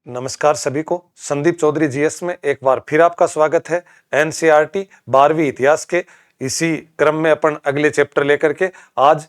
नमस्कार सभी को। संदीप चौधरी जीएस में एक बार फिर आपका स्वागत है। एनसीईआरटी 12वीं इतिहास के इसी क्रम में अपन अगले चैप्टर लेकर के आज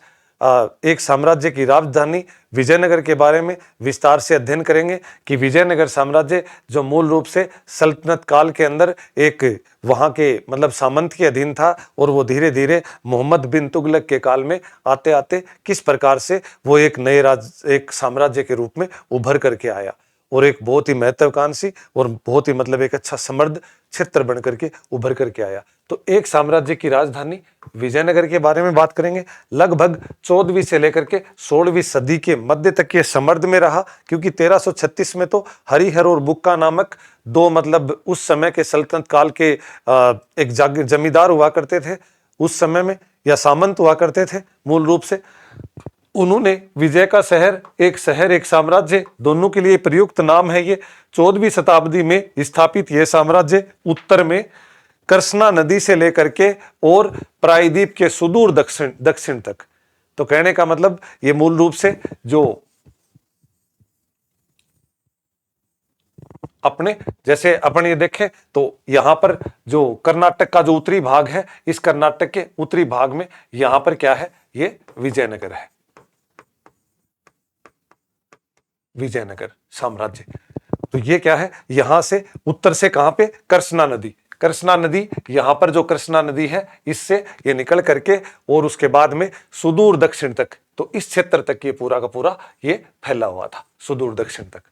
एक साम्राज्य की राजधानी विजयनगर के बारे में विस्तार से अध्ययन करेंगे कि विजयनगर साम्राज्य जो मूल रूप से सल्तनत काल के अंदर एक वहाँ के मतलब सामंत के अधीन था और वो धीरे धीरे मोहम्मद बिन तुगलक के काल में आते आते किस प्रकार से वो एक साम्राज्य के रूप में उभर करके आया और एक बहुत ही महत्वाकांक्षी और बहुत ही मतलब एक अच्छा समृद्ध क्षेत्र बन करके उभर करके आया। तो एक साम्राज्य की राजधानी विजयनगर के बारे में बात करेंगे। लगभग 14वीं से लेकर के 16वीं सदी के मध्य तक ये समृद्ध में रहा, क्योंकि 1336 में तो हरिहर और बुक्का नामक दो मतलब उस समय के सल्तनत काल के एक जमींदार हुआ करते थे उस समय में, या सामंत हुआ करते थे मूल रूप से। उन्होंने विजय का शहर एक साम्राज्य दोनों के लिए प्रयुक्त नाम है ये। 14वीं शताब्दी में स्थापित यह साम्राज्य उत्तर में कृष्णा नदी से लेकर के और प्रायद्वीप के सुदूर दक्षिण तक। तो कहने का मतलब ये मूल रूप से जो अपने जैसे अपन ये देखें तो यहां पर जो कर्नाटक का जो उत्तरी भाग है, इस कर्नाटक के उत्तरी भाग में यहां पर क्या है, ये विजयनगर है, विजयनगर साम्राज्य। तो ये क्या है, यहां से उत्तर से कहां पे, कृष्णा नदी यहां पर जो कृष्णा नदी है इससे ये निकल करके और उसके बाद में सुदूर दक्षिण तक, तो इस क्षेत्र तक ये पूरा का पूरा ये फैला हुआ था, सुदूर दक्षिण तक।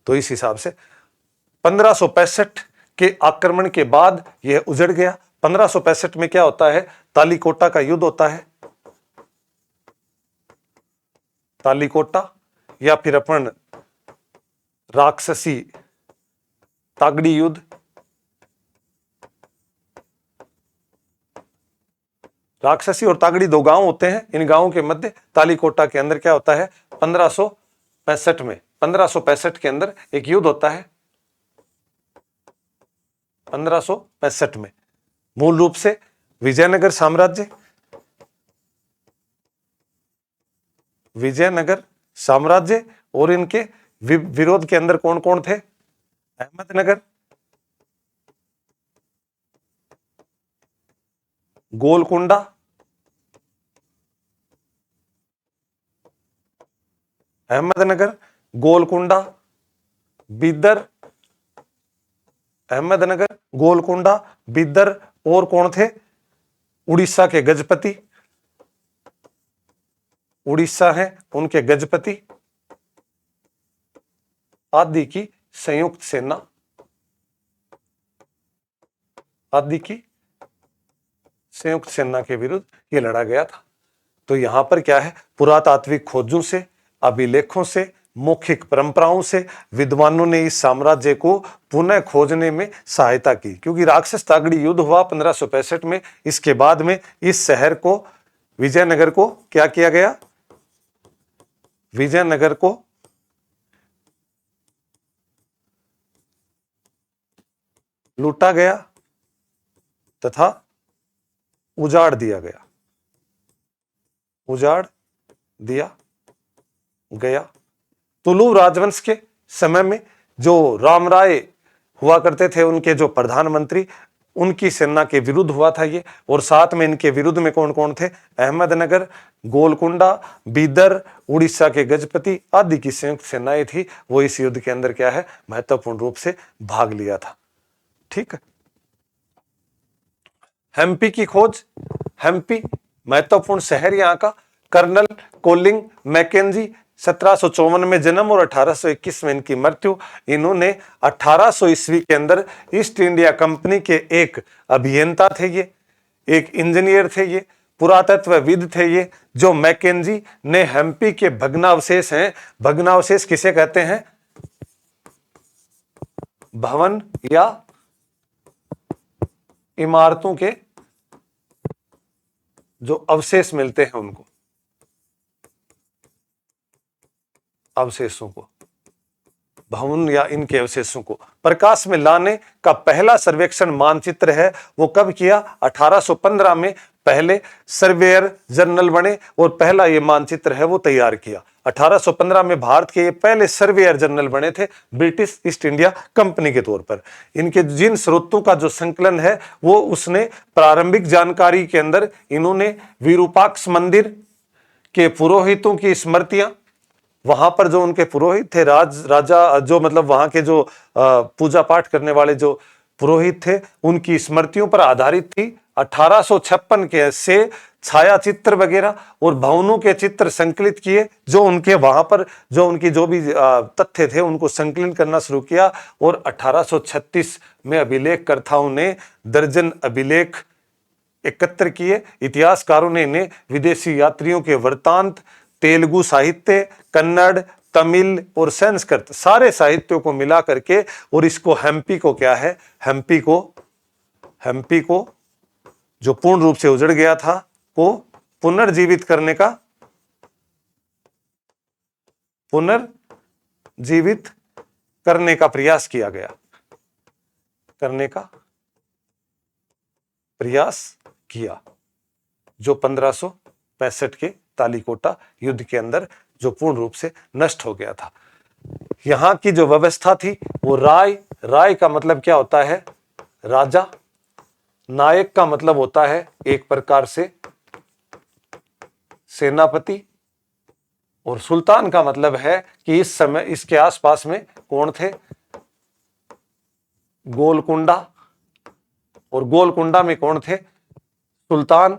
तो इस हिसाब से 1565 के आक्रमण के बाद यह उजड़ गया। 1565 में क्या होता है, तालीकोटा का युद्ध होता है। तालीकोटा या फिर अपन राक्षसी तागड़ी युद्ध, राक्षसी और तागड़ी दो गांव होते हैं, इन गांवों के मध्य तालीकोटा के अंदर क्या होता है, 1565 के अंदर एक युद्ध होता है। 1565 में मूल रूप से विजयनगर साम्राज्य और इनके विरोध के अंदर कौन कौन थे, अहमदनगर, गोलकुंडा, बिदर, और कौन थे, उड़ीसा के गजपति, उड़ीसा है उनके गजपति आदि की संयुक्त सेना के विरुद्ध ये लड़ा गया था। तो यहां पर क्या है, पुरातात्विक खोजों से, अभिलेखों से, मौखिक परंपराओं से विद्वानों ने इस साम्राज्य को पुनः खोजने में सहायता की, क्योंकि राक्षस तागड़ी युद्ध हुआ 1565 में। इसके बाद में इस शहर को, विजयनगर को क्या किया गया, विजयनगर को लूटा गया तथा उजाड़ दिया गया। तुलु राजवंश के समय में जो राम राय हुआ करते थे, उनके जो प्रधानमंत्री, उनकी सेना के विरुद्ध हुआ था ये। और साथ में इनके विरुद्ध में कौन कौन थे, अहमदनगर, गोलकुंडा, बीदर, उड़ीसा के गजपति आदि की संयुक्त सेनाएं थी। वो इस युद्ध के अंदर क्या है, महत्वपूर्ण रूप से भाग लिया था। ठीक है। हम्पी की खोज, हम्पी महत्वपूर्ण शहर यहाँ का। कर्नल कोलिंग मैकेंजी 1754 में जन्म और 1821 में इनकी मृत्यु। इन्होंने 1800 ईस्वी के अंदर ईस्ट इंडिया कंपनी के एक अभियंता थे, ये एक इंजीनियर थे, ये पुरातत्वविद थे ये, जो मैकेंजी ने हम्पी के भग्नावशेष हैं, भग्नावशेष किसे कहते हैं, भवन या इमारतों के जो अवशेष मिलते हैं उनको, अवशेषों को, भवन या इनके अवशेषों को प्रकाश में लाने का पहला सर्वेक्षण मानचित्र है। वो कब किया, 1815 में पहले सर्वेयर जनरल बने और पहला ये मानचित्र है वो तैयार किया। 1815 में भारत के ये पहले सर्वेयर जनरल बने थे ब्रिटिश ईस्ट इंडिया कंपनी के तौर पर। इनके जिन स्रोतों का जो संकलन है वो उसने प्रारंभिक जानकारी के अंदर इन्होंने विरूपाक्ष मंदिर के पुरोहितों की स्मृतियां, वहां पर जो उनके पुरोहित थे राजा जो मतलब वहां के जो पूजा पाठ करने वाले जो पुरोहित थे उनकी स्मृतियों पर आधारित थी। 1856 के से छायाचित्र वगैरह और भवनों के चित्र संकलित किए, जो उनके वहां पर जो उनकी जो भी तथ्य थे उनको संकलन करना शुरू किया। और 1836 में अभिलेखकर्ताओं ने दर्जन अभिलेख एकत्र किए। इतिहासकारों ने इन्हें विदेशी यात्रियों के वृत्तांत, तेलुगु साहित्य, कन्नड़, तमिल और संस्कृत सारे साहित्यों को मिला करके और इसको हम्पी को क्या है, हम्पी को जो पूर्ण रूप से उजड़ गया था को पुनर्जीवित करने का प्रयास किया गया, जो 1565 के तालीकोटा युद्ध के अंदर जो पूर्ण रूप से नष्ट हो गया था। यहां की जो व्यवस्था थी वो राय का मतलब क्या होता है, राजा। नायक का मतलब होता है एक प्रकार से सेनापति, और सुल्तान का मतलब है कि इस समय इसके आसपास में कौन थे, गोलकुंडा, और गोलकुंडा में कौन थे, सुल्तान।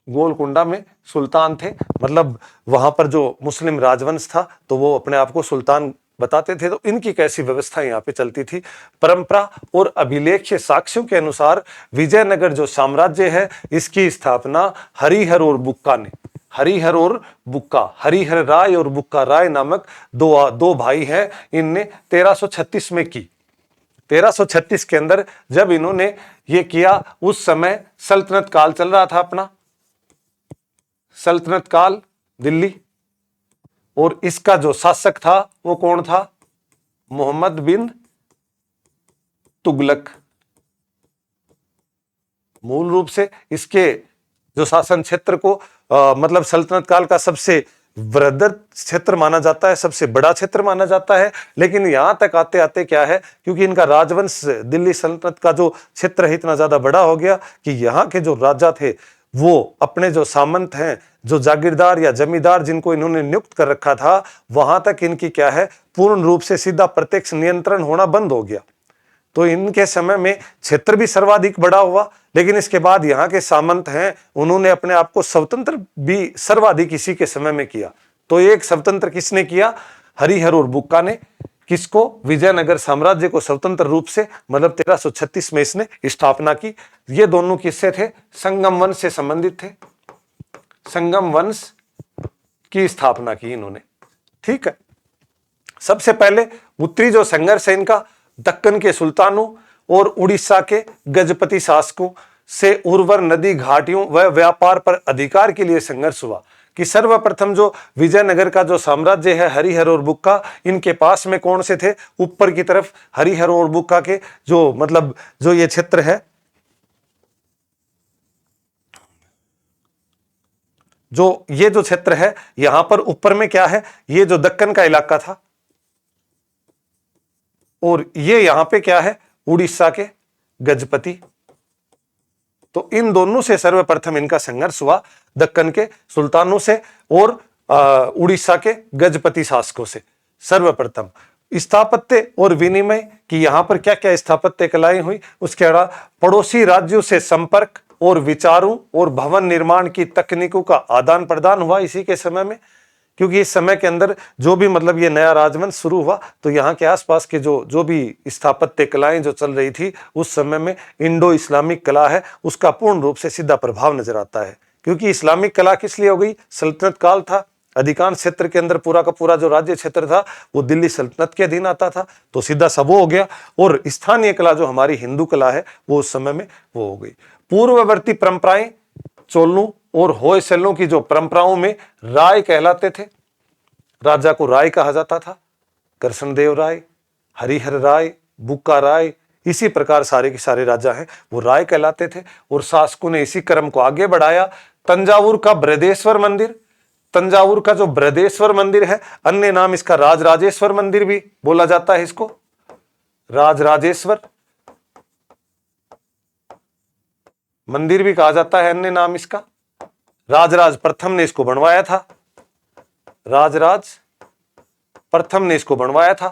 गोलकुंडा में सुल्तान थे, मतलब वहां पर जो मुस्लिम राजवंश था तो वो अपने आप को सुल्तान बताते थे। तो इनकी कैसी व्यवस्था यहाँ पे चलती थी। परंपरा और अभिलेख्य साक्ष्यों के अनुसार विजयनगर जो साम्राज्य है इसकी स्थापना हरिहर और बुक्का ने, हरिहर राय और बुक्का राय नामक दो भाई हैं, इनने 1336 में की। 1336 के अंदर जब इन्होंने ये किया उस समय सल्तनत काल चल रहा था अपना, सल्तनत काल दिल्ली, और इसका जो शासक था वो कौन था, मोहम्मद बिन तुगलक। मूल रूप से इसके जो शासन क्षेत्र को मतलब सल्तनत काल का सबसे वृहद क्षेत्र माना जाता है, सबसे बड़ा क्षेत्र माना जाता है। लेकिन यहां तक आते आते क्या है, क्योंकि इनका राजवंश दिल्ली सल्तनत का जो क्षेत्र है इतना ज्यादा बड़ा हो गया कि यहाँ के जो राजा थे वो अपने जो सामंत हैं, जो जागीरदार या जमींदार जिनको इन्होंने नियुक्त कर रखा था, वहां तक इनकी क्या है, पूर्ण रूप से सीधा प्रत्यक्ष नियंत्रण होना बंद हो गया। तो इनके समय में क्षेत्र भी सर्वाधिक बड़ा हुआ, लेकिन इसके बाद यहाँ के सामंत हैं उन्होंने अपने आप को स्वतंत्र भी सर्वाधिक इसी के समय में किया। तो एक स्वतंत्र किसने किया, हरिहर और बुक्का ने। किसको, विजयनगर साम्राज्य को स्वतंत्र रूप से, मतलब 1336 में इसने स्थापना की। ये दोनों किससे थे, संगम वंश से संबंधित थे। संगम वंश की स्थापना की इन्होंने। ठीक है, सबसे पहले उत्तरी जो संघर्ष है इनका दक्कन के सुल्तानों और उड़ीसा के गजपति शासकों से उर्वर नदी घाटियों व व्यापार पर अधिकार के लिए संघर्ष हुआ। कि सर्वप्रथम जो विजयनगर का जो साम्राज्य है हरिहर और बुक्का, इनके पास में कौन से थे, ऊपर की तरफ हरिहर और बुक्का के जो मतलब जो ये क्षेत्र है, जो ये जो क्षेत्र है यहां पर ऊपर में क्या है, ये जो दक्कन का इलाका था, और ये यहां पे क्या है, उड़ीसा के गजपति। तो इन दोनों से सर्वप्रथम इनका संघर्ष हुआ, दक्कन के सुल्तानों से और उड़ीसा के गजपति शासकों से। सर्वप्रथम स्थापत्य और विनिमय की यहां पर क्या क्या स्थापत्य कलाएं हुई, उसके अलावा पड़ोसी राज्यों से संपर्क और विचारों और भवन निर्माण की तकनीकों का आदान प्रदान हुआ इसी के समय में। क्योंकि इस समय के अंदर जो भी मतलब ये नया राजवंश शुरू हुआ तो यहाँ के आसपास के जो भी स्थापत्य कलाएं जो चल रही थी उस समय में इंडो इस्लामिक कला है उसका पूर्ण रूप से सीधा प्रभाव नजर आता है। क्योंकि इस्लामिक कला किस लिए हो गई, सल्तनत काल था, अधिकांश क्षेत्र के अंदर पूरा का पूरा जो राज्य क्षेत्र था वो दिल्ली सल्तनत के अधीन आता था, तो सीधा सब हो गया। और स्थानीय कला जो हमारी हिंदू कला है वो उस समय में वो हो गई। पूर्ववर्ती परंपराएं चोलों और होयसलों की जो परंपराओं में राय कहलाते थे, राजा को राय कहा जाता था, कृष्णदेव राय, हरिहर राय, बुक्का राय, इसी प्रकार सारे के सारे राजा हैं वो राय कहलाते थे। और शासकों ने इसी क्रम को आगे बढ़ाया। तंजावुर का बृहदेश्वर मंदिर, तंजावुर का जो बृहदेश्वर मंदिर है, अन्य नाम इसका राजराजेश्वर मंदिर भी बोला जाता है, इसको राजराजेश्वर मंदिर भी कहा जाता है, अन्य नाम इसका। राजराज प्रथम ने इसको बनवाया था, राजराज प्रथम ने इसको बनवाया था,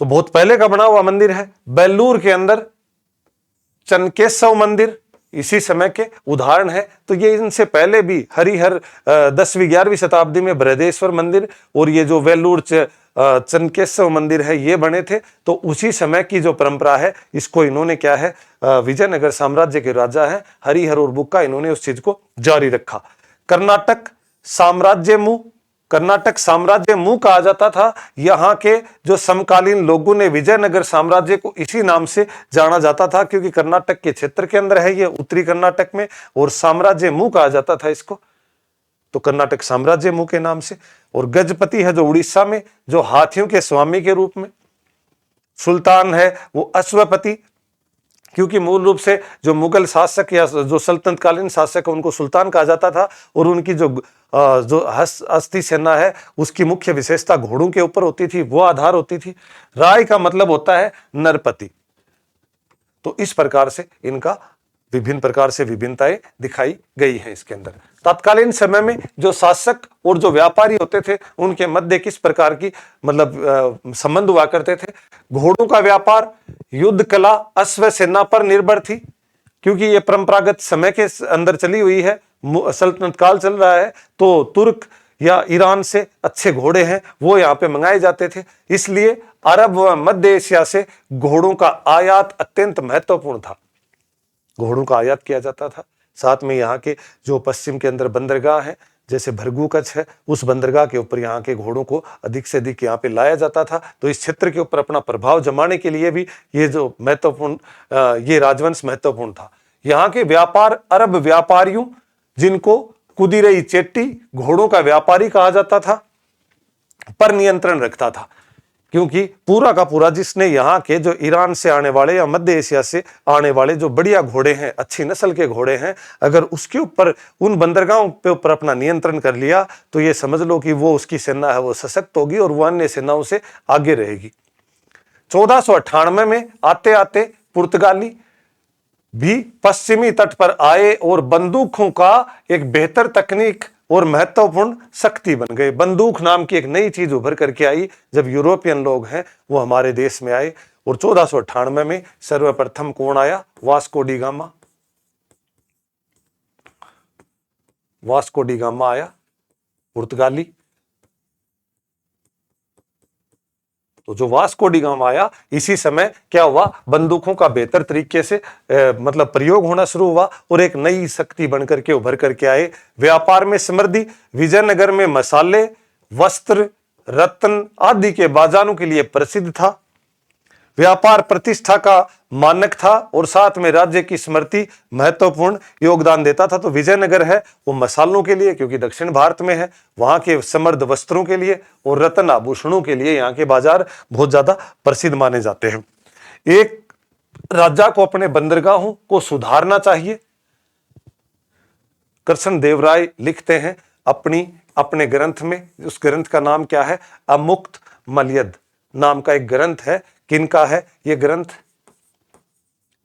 तो बहुत पहले का बना हुआ मंदिर है। बेलूर के अंदर चनकेशव मंदिर इसी समय के उदाहरण है। तो ये इनसे पहले भी हरिहर 10वीं 11वीं शताब्दी में बृहदेश्वर मंदिर और ये जो वेलूर चनकेशव मंदिर है ये बने थे। तो उसी समय की जो परंपरा है इसको इन्होंने क्या है, विजयनगर साम्राज्य के राजा है हरिहर और बुक्का, इन्होंने उस चीज को जारी रखा। कर्नाटक साम्राज्य मुंह कहा जाता था। यहाँ के जो समकालीन लोगों ने विजयनगर साम्राज्य को इसी नाम से जाना जाता था, क्योंकि कर्नाटक के क्षेत्र के अंदर है ये, उत्तरी कर्नाटक में, और साम्राज्य मुंह कहा जाता था इसको, तो कर्नाटक साम्राज्य मुंह के नाम से। और गजपति है जो उड़ीसा में, जो हाथियों के स्वामी के रूप में, सुल्तान है वो अश्वपति, क्योंकि मूल रूप से जो मुगल शासक या जो सल्तनतकालीन शासक उनको सुल्तान कहा जाता था, और उनकी जो हस्ती सेना है उसकी मुख्य विशेषता घोड़ों के ऊपर होती थी, वो आधार होती थी। राय का मतलब होता है नरपति। तो इस प्रकार से इनका विभिन्न प्रकार से विभिन्नताएं दिखाई गई हैं इसके अंदर। तत्कालीन समय में जो शासक और जो व्यापारी होते थे उनके मध्य किस प्रकार की संबंध हुआ करते थे। घोड़ों का व्यापार युद्ध कला अश्व सेना पर निर्भर थी, क्योंकि ये परंपरागत समय के अंदर चली हुई है, सल्तनत काल चल रहा है, तो तुर्क या ईरान से अच्छे घोड़े हैं वो यहाँ पे मंगाए जाते थे। इसलिए अरब व मध्य एशिया से घोड़ों का आयात अत्यंत महत्वपूर्ण था, घोड़ों का आयात किया जाता था। साथ में यहाँ के जो पश्चिम के अंदर बंदरगाह है, जैसे भरगू कच्छ है, उस बंदरगाह के ऊपर यहाँ के घोड़ों को अधिक से अधिक यहाँ पे लाया जाता था। तो इस क्षेत्र के ऊपर अपना प्रभाव जमाने के लिए भी ये जो महत्वपूर्ण ये राजवंश महत्वपूर्ण था। यहाँ के व्यापार अरब व्यापारियों, जिनको कुदिरई चेट्टी घोड़ों का व्यापारी कहा जाता था, पर नियंत्रण रखता था, क्योंकि पूरा का पूरा जिसने यहाँ के जो ईरान से आने वाले या मध्य एशिया से आने वाले जो बढ़िया घोड़े हैं, अच्छी नस्ल के घोड़े हैं, अगर उसके ऊपर उन बंदरगाहों पे ऊपर अपना नियंत्रण कर लिया तो ये समझ लो कि वो उसकी सेना है वो सशक्त होगी और वो अन्य सेनाओं से आगे रहेगी। 1498 में आते आते पुर्तगाली भी पश्चिमी तट पर आए और बंदूकों का एक बेहतर तकनीक और महत्वपूर्ण शक्ति बन गए। बंदूक नाम की एक नई चीज उभर करके आई जब यूरोपियन लोग हैं वो हमारे देश में आए। और 1498 में सर्वप्रथम कौन आया? Vasco D gamma. Vasco D gamma आया, पुर्तगाली। तो जो वास्को डी गामा आया, इसी समय क्या हुआ, बंदूकों का बेहतर तरीके से मतलब प्रयोग होना शुरू हुआ और एक नई शक्ति बनकर के उभर करके आए। व्यापार में समृद्धि, विजयनगर में मसाले, वस्त्र, रत्न आदि के बाजारों के लिए प्रसिद्ध था। व्यापार प्रतिष्ठा का मानक था और साथ में राज्य की स्मृति महत्वपूर्ण योगदान देता था। तो विजयनगर है वो मसालों के लिए, क्योंकि दक्षिण भारत में है, वहां के समृद्ध वस्त्रों के लिए और रत्न आभूषणों के लिए यहाँ के बाजार बहुत ज्यादा प्रसिद्ध माने जाते हैं। एक राजा को अपने बंदरगाहों को सुधारना चाहिए। कृष्ण देव राय लिखते हैं अपने ग्रंथ में, उस ग्रंथ का नाम क्या है? अमुक्त मलयद नाम का एक ग्रंथ है। किनका है ये ग्रंथ?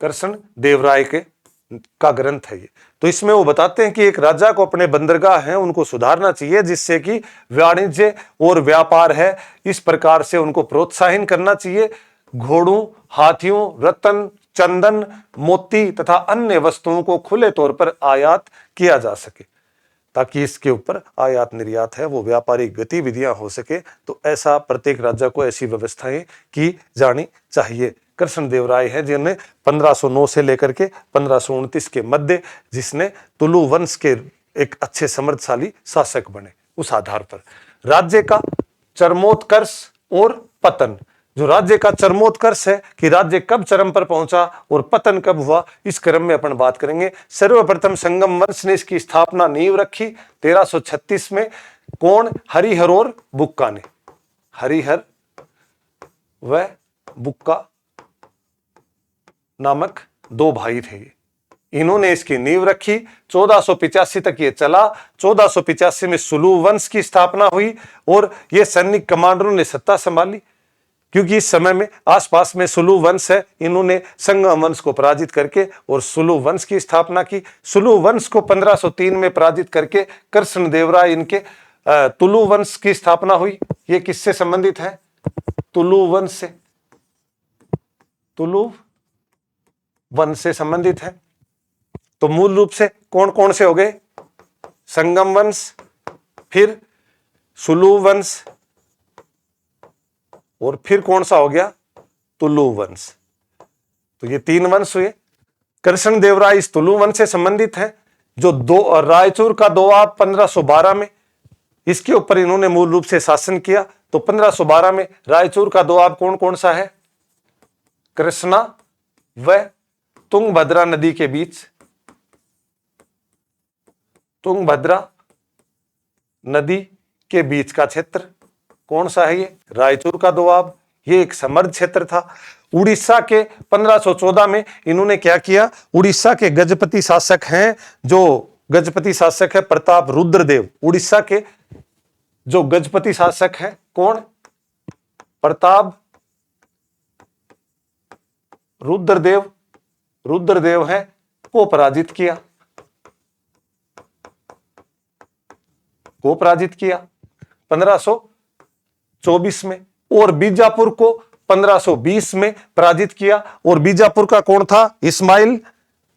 कृष्ण देव राय का ग्रंथ है ये। तो इसमें वो बताते हैं कि एक राजा को अपने बंदरगाह हैं उनको सुधारना चाहिए, जिससे कि वाणिज्य और व्यापार है इस प्रकार से उनको प्रोत्साहन करना चाहिए। घोड़ों, हाथियों, रत्न, चंदन, मोती तथा अन्य वस्तुओं को खुले तौर पर आयात किया जा सके, ताकि इसके ऊपर आयात निर्यात है वो व्यापारिक गतिविधियां हो सके। तो ऐसा प्रत्येक राज्य को ऐसी व्यवस्थाएं की जानी चाहिए। कृष्ण देव राय है जिन्हें 1509 से लेकर के 1529 के मध्य, जिसने तुलु वंश के एक अच्छे समृद्धशाली शासक बने। उस आधार पर राज्य का चरमोत्कर्ष और पतन, जो राज्य का चरमोत्कर्ष है कि राज्य कब चरम पर पहुंचा और पतन कब हुआ, इस क्रम में अपन बात करेंगे। सर्वप्रथम संगम वंश ने इसकी स्थापना नींव रखी 1336 में। कौन? हरिहर और बुक्का ने। हरिहर व बुक्का नामक दो भाई थे ये। इन्होंने इसकी नींव रखी। 1485 तक ये चला। 1485 में सुलू वंश की स्थापना हुई और ये सैनिक कमांडरों ने सत्ता संभाली, क्योंकि इस समय में आसपास में सुलू वंश है। इन्होंने संगम वंश को पराजित करके और सुलू वंश की स्थापना की। सुलू वंश को 1503 में पराजित करके कृष्णदेवराय इनके तुलु वंश की स्थापना हुई। ये किससे संबंधित है? तुलु वंश से। तुलु वंश से संबंधित है। तो मूल रूप से कौन कौन से हो गए? संगम वंश, फिर सुलु वंश, और फिर कौन सा हो गया? तुलु वंश। तो ये 3 वंश हुए। कृष्णदेवराय इस तुलु वंश से संबंधित है। जो रायचूर का दोआब 1512 में, इसके ऊपर इन्होंने मूल रूप से शासन किया। तो 1512 में रायचूर का दोआब कौन कौन सा है? कृष्णा व तुंगभद्रा नदी के बीच, तुंगभद्रा नदी के बीच का क्षेत्र कौन सा है? ये रायचूर का दोआब। ये एक समृद्ध क्षेत्र था। उड़ीसा के 1514 में इन्होंने क्या किया? उड़ीसा के गजपति शासक हैं, जो गजपति शासक है प्रताप रुद्रदेव। उड़ीसा के जो गजपति शासक है कौन? प्रताप रुद्रदेव, रुद्रदेव है, को पराजित किया, को पराजित किया 1524 में। और बीजापुर को 1520 में पराजित किया। और बीजापुर का कौन था? इस्माइल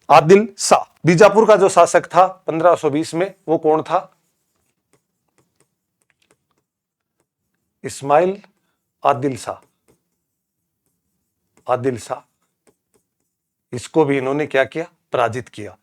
आदिल शाह। बीजापुर का जो शासक था 1520 में, वो कौन था? इस्माइल आदिल शाह। आदिल शाह, इसको भी इन्होंने क्या किया? पराजित किया।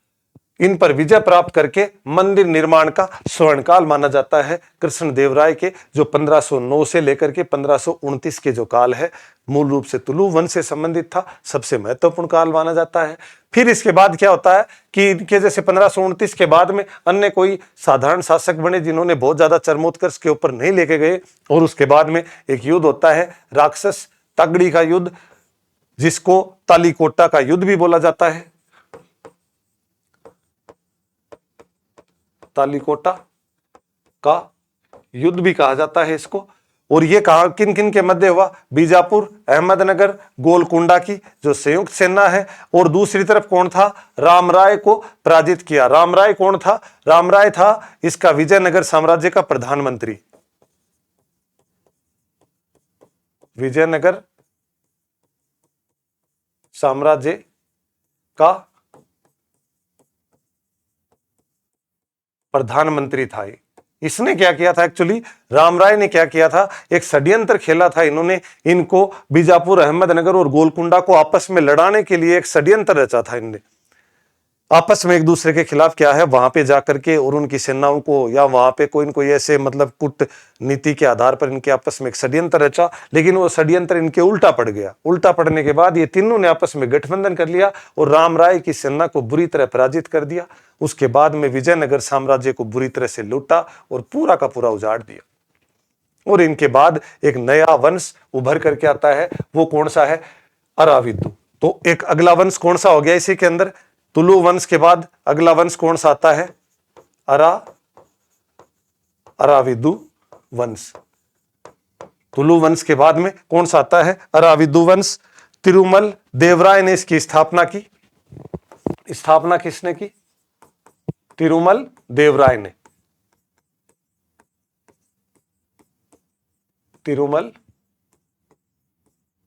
इन पर विजय प्राप्त करके मंदिर निर्माण का स्वर्णकाल माना जाता है कृष्णदेवराय के, जो 1509 से लेकर के 1529 के जो काल है, मूल रूप से तुलु वंश से संबंधित था। सबसे महत्वपूर्ण काल माना जाता है। फिर इसके बाद क्या होता है कि इनके जैसे 1529 के बाद में अन्य कोई साधारण शासक बने, जिन्होंने बहुत ज्यादा चरमोत्कर्ष के ऊपर नहीं लेके गए। और उसके बाद में एक युद्ध होता है, राक्षस तगड़ी का युद्ध, जिसको तालीकोटा का युद्ध भी बोला जाता है। तालीकोटा का युद्ध भी कहा जाता है इसको। और ये कहा किन किन के मध्य हुआ? बीजापुर, अहमदनगर, गोलकुंडा की जो संयुक्त सेना है। और दूसरी तरफ कौन था? रामराय को पराजित किया। रामराय कौन था? रामराय था इसका विजयनगर साम्राज्य का प्रधानमंत्री। विजयनगर साम्राज्य का प्रधानमंत्री था। इसने क्या किया था? एक्चुअली रामराय ने क्या किया था? एक षड्यंत्र खेला था इन्होंने। इनको बीजापुर, अहमदनगर और गोलकुंडा को आपस में लड़ाने के लिए एक षड्यंत्र रचा था इनने। आपस में एक दूसरे के खिलाफ क्या है, वहां पे जाकर के और उनकी सेनाओं को, या वहां पे कोई न कोई ऐसे मतलब कूटनीति के आधार पर इनके आपस में एक षड्यंत्र रचा। लेकिन वो षड्यंत्र इनके उल्टा पड़ गया। उल्टा पड़ने के बाद ये तीनों ने आपस में गठबंधन कर लिया और रामराय की सेना को बुरी तरह पराजित कर दिया। उसके बाद में विजयनगर साम्राज्य को बुरी तरह से लूटा और पूरा का पूरा उजाड़ दिया। और इनके बाद एक नया वंश उभर करके आता है। वो कौन सा है? अराविदु। तो एक अगला वंश कौन सा हो गया इसी के अंदर? तुलु वंश के बाद अगला वंश कौन सा आता है? अराविदु वंश। तुलु वंश के बाद में कौन सा आता है? अराविदु वंश। तिरुमल देवराय ने इसकी स्थापना की। स्थापना किसने की? तिरुमल देवराय ने। तिरुमल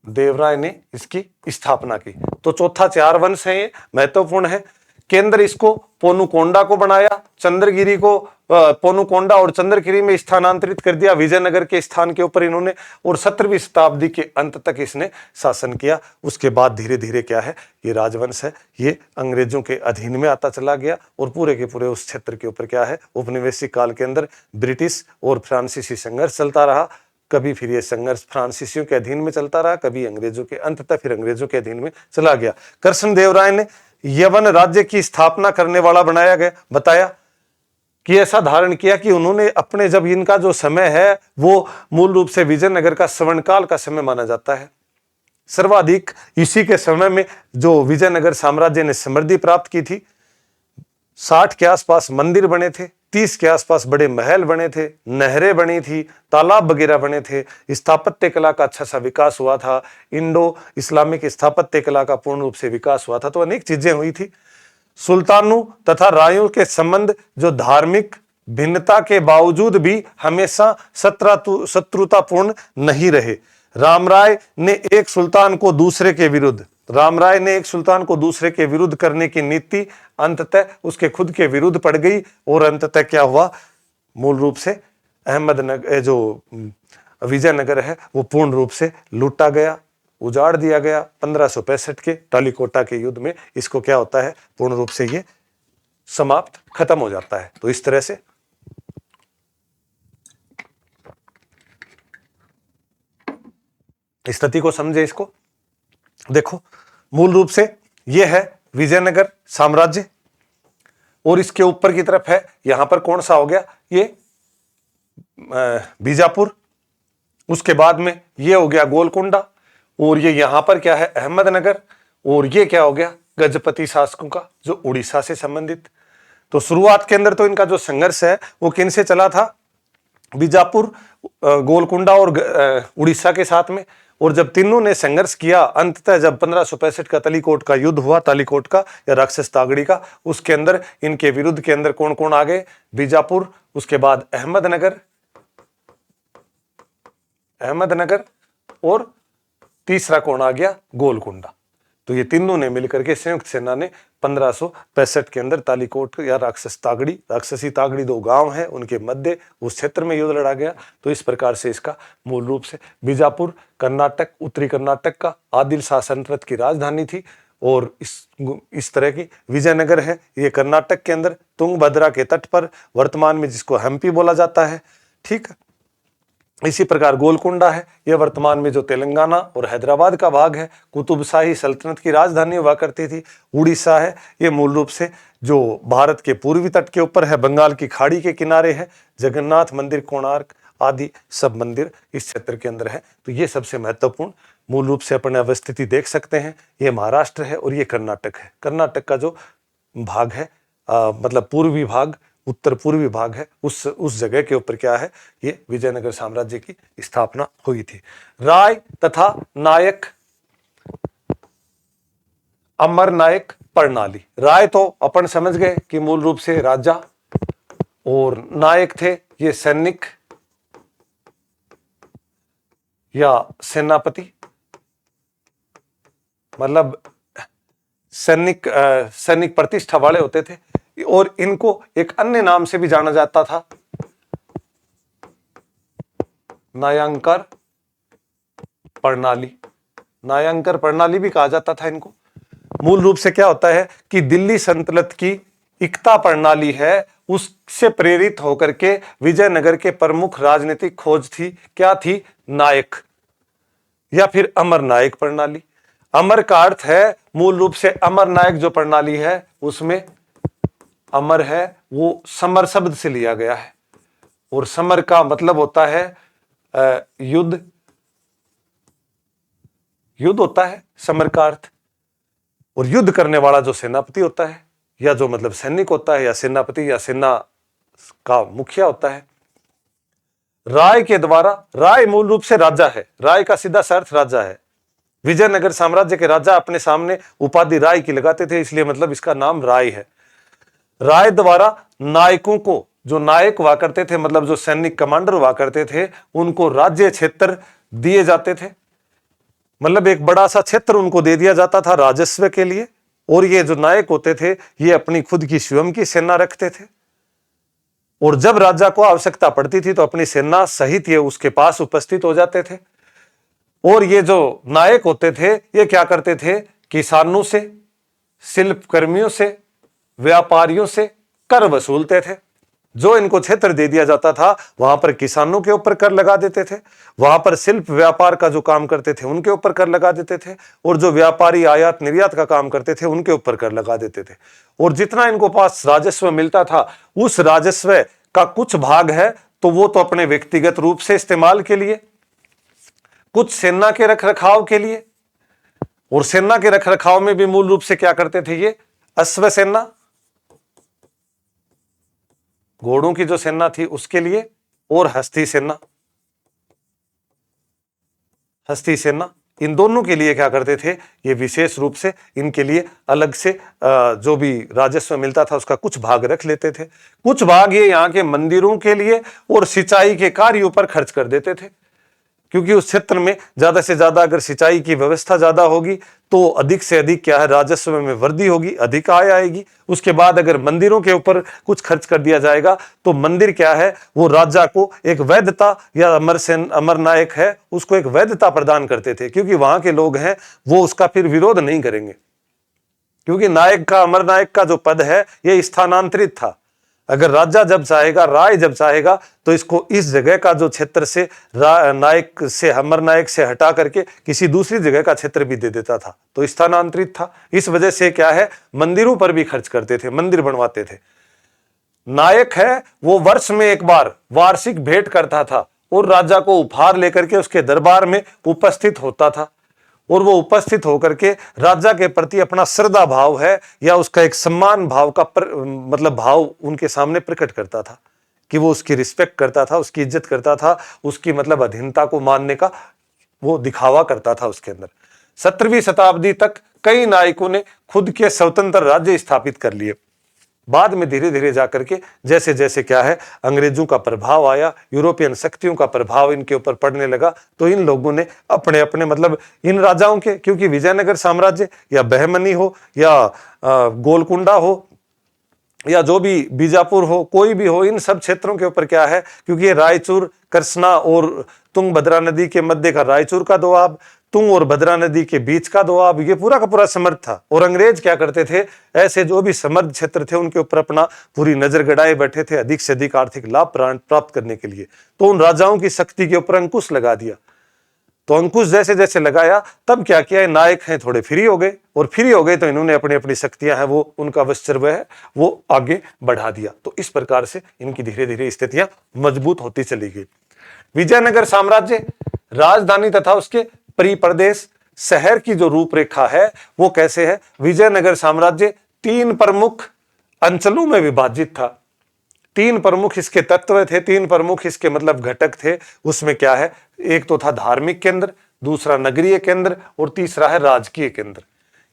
देवराय ने इसकी स्थापना की। तो चौथा 4 वंश है, ये महत्वपूर्ण है। केंद्र इसको पोनुकोंडा को बनाया, चंद्रगिरी को पोनुकोंडा और चंद्रगिरी में स्थानांतरित कर दिया विजयनगर के स्थान के ऊपर इन्होंने। और 17वीं शताब्दी के अंत तक इसने शासन किया। उसके बाद धीरे धीरे क्या है, ये राजवंश है, ये अंग्रेजों के अधीन में आता चला गया। और पूरे के पूरे उस क्षेत्र के ऊपर क्या है, उपनिवेशिक काल के अंदर ब्रिटिश और फ्रांसीसी संघर्ष चलता रहा। कभी फिर ये संघर्ष फ्रांसीसियों के अधीन में चलता रहा, कभी अंग्रेजों के, अंततः फिर अंग्रेजों के अधीन में चला गया। कृष्णदेवराय ने यवन राज्य की स्थापना करने वाला बनाया गया, बताया कि ऐसा धारण किया कि उन्होंने अपने, जब इनका जो समय है वो मूल रूप से विजयनगर का स्वर्णकाल का समय माना जाता है। सर्वाधिक इसी के समय में जो विजयनगर साम्राज्य ने समृद्धि प्राप्त की थी, 60 के आसपास मंदिर बने थे, 30 के आसपास बड़े महल बने थे, नहरें बनी थी, तालाब वगैरह बने थे, स्थापत्य कला का अच्छा सा विकास हुआ था, इंडो इस्लामिक स्थापत्य कला का पूर्ण रूप से विकास हुआ था। तो अनेक चीजें हुई थी। सुल्तानों तथा रायों के संबंध जो धार्मिक भिन्नता के बावजूद भी हमेशा शत्रुतापूर्ण नहीं रहे। रामराय ने एक सुल्तान को दूसरे के विरुद्ध करने की नीति अंततः उसके खुद के विरुद्ध पड़ गई और अंततः क्या हुआ, मूल रूप से अहमदनगर जो विजयनगर है वो पूर्ण रूप से लूटा गया, उजाड़ दिया गया। 1565 के टालीकोटा के युद्ध में इसको क्या होता है, पूर्ण रूप से ये समाप्त खत्म हो जाता है। तो इस तरह से स्थिति को समझे। इसको देखो, मूल रूप से यह है विजयनगर साम्राज्य और इसके ऊपर की तरफ है, यहां पर कौन सा हो गया, ये बीजापुर, उसके बाद में ये हो गया गोलकुंडा और ये यहां पर क्या है अहमदनगर और ये क्या हो गया गजपति शासकों का जो उड़ीसा से संबंधित। तो शुरुआत के अंदर तो इनका जो संघर्ष है वो किन से चला था, बीजापुर, गोलकुंडा और उड़ीसा के साथ में। और जब तीनों ने संघर्ष किया, अंततः जब 1565 का तलीकोट का युद्ध हुआ, तालीकोट का या राक्षस तागड़ी का, उसके अंदर इनके विरुद्ध के अंदर कौन कौन आ गए, बीजापुर, उसके बाद अहमदनगर और तीसरा कौन आ गया, गोलकुंडा। तो ये तीनों ने मिलकर के संयुक्त सेना ने 1565 के अंदर तालीकोट या राक्षसी तागड़ी दो गांव है उनके मध्य उस क्षेत्र में युद्ध लड़ा गया। तो इस प्रकार से इसका मूल रूप से बीजापुर कर्नाटक, उत्तरी कर्नाटक का आदिल शासन तंत्र की राजधानी थी। और इस तरह की विजयनगर है, ये कर्नाटक के अंदर तुंगभद्रा के तट पर, वर्तमान में जिसको हम्पी बोला जाता है, ठीक है। इसी प्रकार गोलकुंडा है, यह वर्तमान में जो तेलंगाना और हैदराबाद का भाग है, कुतुबशाही सल्तनत की राजधानी हुआ करती थी। उड़ीसा है, ये मूल रूप से जो भारत के पूर्वी तट के ऊपर है, बंगाल की खाड़ी के किनारे है, जगन्नाथ मंदिर, कोणार्क आदि सब मंदिर इस क्षेत्र के अंदर है। तो ये सबसे महत्वपूर्ण मूल रूप से अपने अवस्थिति देख सकते हैं। ये महाराष्ट्र है और ये कर्नाटक है। कर्नाटक का जो भाग है मतलब पूर्वी भाग, उत्तर पूर्वी भाग है, उस जगह के ऊपर क्या है, ये विजयनगर साम्राज्य की स्थापना हुई थी। राय तथा नायक, अमर नायक प्रणाली। राय तो अपन समझ गए कि मूल रूप से राजा, और नायक थे ये सैनिक या सेनापति, मतलब सैनिक प्रतिष्ठा वाले होते थे। और इनको एक अन्य नाम से भी जाना जाता था, नायंकर प्रणाली। नायंकर प्रणाली भी कहा जाता था इनको। मूल रूप से क्या होता है कि दिल्ली सल्तनत की इकता प्रणाली है, उससे प्रेरित होकर के विजयनगर के प्रमुख राजनीतिक खोज थी, क्या थी, नायक या फिर अमर नायक प्रणाली। अमर का अर्थ है मूल रूप से अमर नायक जो प्रणाली है उसमें अमर है वो समर शब्द से लिया गया है, और समर का मतलब होता है युद्ध, युद्ध होता है समर का अर्थ। और युद्ध करने वाला जो सेनापति होता है या जो मतलब सैनिक होता है या सेनापति या सेना का मुखिया होता है। राय के द्वारा, राय मूल रूप से राजा है, राय का सीधा सा अर्थ राजा है। विजयनगर साम्राज्य के राजा अपने सामने उपाधि राय की लगाते थे, इसलिए मतलब इसका नाम राय है। राय द्वारा नायकों को, जो नायक हुआ करते थे मतलब जो सैनिक कमांडर हुआ करते थे, उनको राज्य क्षेत्र दिए जाते थे, मतलब एक बड़ा सा क्षेत्र उनको दे दिया जाता था राजस्व के लिए। और ये जो नायक होते थे ये अपनी खुद की स्वयं की सेना रखते थे, और जब राजा को आवश्यकता पड़ती थी तो अपनी सेना सहित ये उसके पास उपस्थित हो जाते थे। और ये जो नायक होते थे ये क्या करते थे, किसानों से, शिल्पकर्मियों से, व्यापारियों से कर वसूलते थे। जो इनको क्षेत्र दे दिया जाता था वहां पर किसानों के ऊपर कर लगा देते थे, वहां पर शिल्प व्यापार का जो काम करते थे उनके ऊपर कर लगा देते थे, और जो व्यापारी आयात निर्यात का काम करते थे उनके ऊपर कर लगा देते थे। और जितना इनको पास राजस्व मिलता था उस राजस्व का कुछ भाग है तो वो तो अपने व्यक्तिगत रूप से इस्तेमाल के लिए, कुछ सेना के रखरखाव के लिए। और सेना के रखरखाव में भी मूल रूप से क्या करते थे ये, अश्व सेना घोड़ों की जो सेना थी उसके लिए, और हस्ती सेना, इन दोनों के लिए क्या करते थे, ये विशेष रूप से इनके लिए अलग से जो भी राजस्व मिलता था उसका कुछ भाग रख लेते थे। कुछ भाग ये यहाँ के मंदिरों के लिए और सिंचाई के कार्यों पर खर्च कर देते थे, क्योंकि उस क्षेत्र में ज्यादा से ज्यादा अगर सिंचाई की व्यवस्था ज्यादा होगी तो अधिक से अधिक क्या है, राजस्व में वृद्धि होगी, अधिक आय आएगी। उसके बाद अगर मंदिरों के ऊपर कुछ खर्च कर दिया जाएगा तो मंदिर क्या है, वो राजा को एक वैधता, या अमर नायक है उसको एक वैधता प्रदान करते थे, क्योंकि वहां के लोग हैं वो उसका फिर विरोध नहीं करेंगे, क्योंकि नायक का, अमर नायक का जो पद है ये स्थानांतरित था। अगर राजा जब चाहेगा, राय जब चाहेगा तो इसको इस जगह का जो क्षेत्र से नायक से, अमर नायक से हटा करके किसी दूसरी जगह का क्षेत्र भी दे देता था, तो स्थानांतरित था। इस वजह से क्या है, मंदिरों पर भी खर्च करते थे, मंदिर बनवाते थे। नायक है वो वर्ष में एक बार वार्षिक भेंट करता था और राजा को उपहार लेकर के उसके दरबार में उपस्थित होता था, और वो उपस्थित होकर के राजा के प्रति अपना श्रद्धा भाव है या उसका एक सम्मान भाव का मतलब भाव उनके सामने प्रकट करता था, कि वो उसकी रिस्पेक्ट करता था, उसकी इज्जत करता था, उसकी मतलब अधीनता को मानने का वो दिखावा करता था उसके अंदर। 17वीं शताब्दी तक कई नायकों ने खुद के स्वतंत्र राज्य स्थापित कर लिए। बाद में धीरे धीरे जाकर के जैसे जैसे क्या है, अंग्रेजों का प्रभाव आया, यूरोपियन शक्तियों का प्रभाव इनके ऊपर पड़ने लगा, तो इन लोगों ने अपने अपने मतलब इन राजाओं के, क्योंकि विजयनगर साम्राज्य या बहमनी हो या गोलकुंडा हो या जो भी बीजापुर हो, कोई भी हो, इन सब क्षेत्रों के ऊपर क्या है, क्योंकि ये रायचूर, कृष्णा और तुंगभद्रा नदी के मध्य का रायचूर का दोआब, तुंग और भद्रा नदी के बीच का दोआब, ये पूरा का पूरा समर्थ था। और अंग्रेज क्या करते थे, ऐसे जो भी समर्थ क्षेत्र थे उनके ऊपर अपना पूरी नजर गड़ाए बैठे थे, अधिक से अधिक आर्थिक लाभ प्राप्त करने के लिए। तो उन राजाओं की शक्ति के ऊपर अंकुश लगा दिया। तो अंकुश जैसे जैसे लगाया, तब क्या किया, नायक हैं थोड़े फ्री हो गए, और फ्री हो गए तो इन्होंने अपनी अपनी शक्तियां हैं वो, उनका वश्चर्व है वो आगे बढ़ा दिया। तो इस प्रकार से इनकी धीरे धीरे स्थितियां मजबूत होती चली गई। विजयनगर साम्राज्य राजधानी तथा उसके परिप्रदेश शहर की जो रूपरेखा है वो कैसे है, विजयनगर साम्राज्य 3 प्रमुख अंचलों में विभाजित था। 3 प्रमुख इसके तत्व थे, 3 प्रमुख इसके मतलब घटक थे। उसमें क्या है, एक तो था धार्मिक केंद्र, दूसरा नगरीय केंद्र, और तीसरा है राजकीय केंद्र।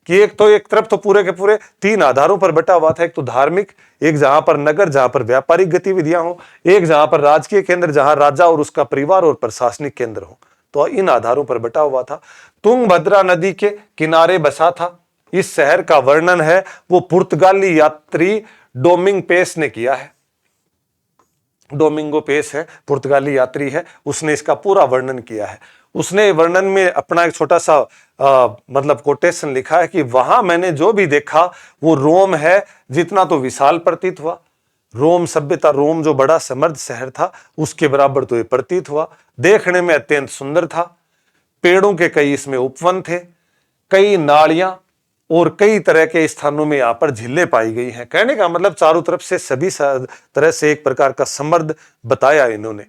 कि एक तरफ तो पूरे के पूरे 3 आधारों पर बटा हुआ था, एक तो धार्मिक, एक जहां पर नगर जहां पर व्यापारिक गतिविधियां हो, एक जहां पर राजकीय केंद्र जहां राजा और उसका परिवार और प्रशासनिक केंद्र हो। तो इन आधारों पर बटा हुआ था। तुंगभद्रा नदी के किनारे बसा था। इस शहर का वर्णन है वो पुर्तगाली यात्री डोमिंग पेस ने किया है। डोमिंगो पेस है, पुर्तगाली यात्री है, उसने इसका पूरा वर्णन किया है। उसने वर्णन में अपना एक छोटा सा मतलब कोटेशन लिखा है कि वहां मैंने जो भी देखा वो रोम है जितना तो विशाल प्रतीत हुआ। रोम सभ्यता, रोम जो बड़ा समृद्ध शहर था उसके बराबर तो ये प्रतीत हुआ। देखने में अत्यंत सुंदर था। पेड़ों के कई इसमें उपवन थे, कई नालियां और कई तरह के स्थानों में यहाँ पर झीलें पाई गई हैं। कहने का मतलब चारों तरफ से सभी तरह से एक प्रकार का समृद्ध बताया इन्होंने।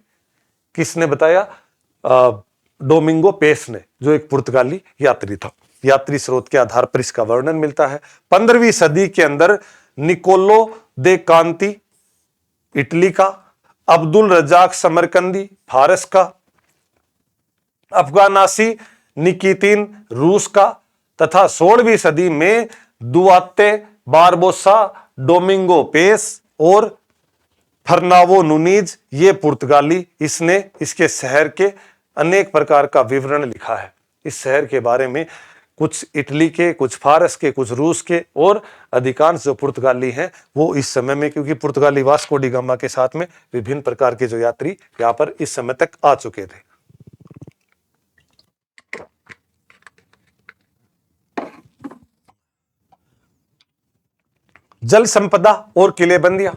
किसने बताया? डोमिंगो पेस ने, जो एक पुर्तगाली यात्री था। यात्री स्रोत के आधार पर इसका वर्णन मिलता है। 15वीं सदी के अंदर निकोलो दे कांति इटली का, अब्दुल रजाक समरकंदी फारस का, अफगानासी निकितिन रूस का, तथा 16वीं सदी में दुआते बारबोसा, डोमिंगो पेस और फर्नावो नुनीज, ये पुर्तगाली, इसने इसके शहर के अनेक प्रकार का विवरण लिखा है। इस शहर के बारे में कुछ इटली के, कुछ फारस के, कुछ रूस के, और अधिकांश जो पुर्तगाली हैं वो इस समय में, क्योंकि पुर्तगाली वास्को डी गामा के साथ में विभिन्न प्रकार के जो यात्री यहाँ पर इस समय तक आ चुके थे। जल संपदा और किलेबंदियां।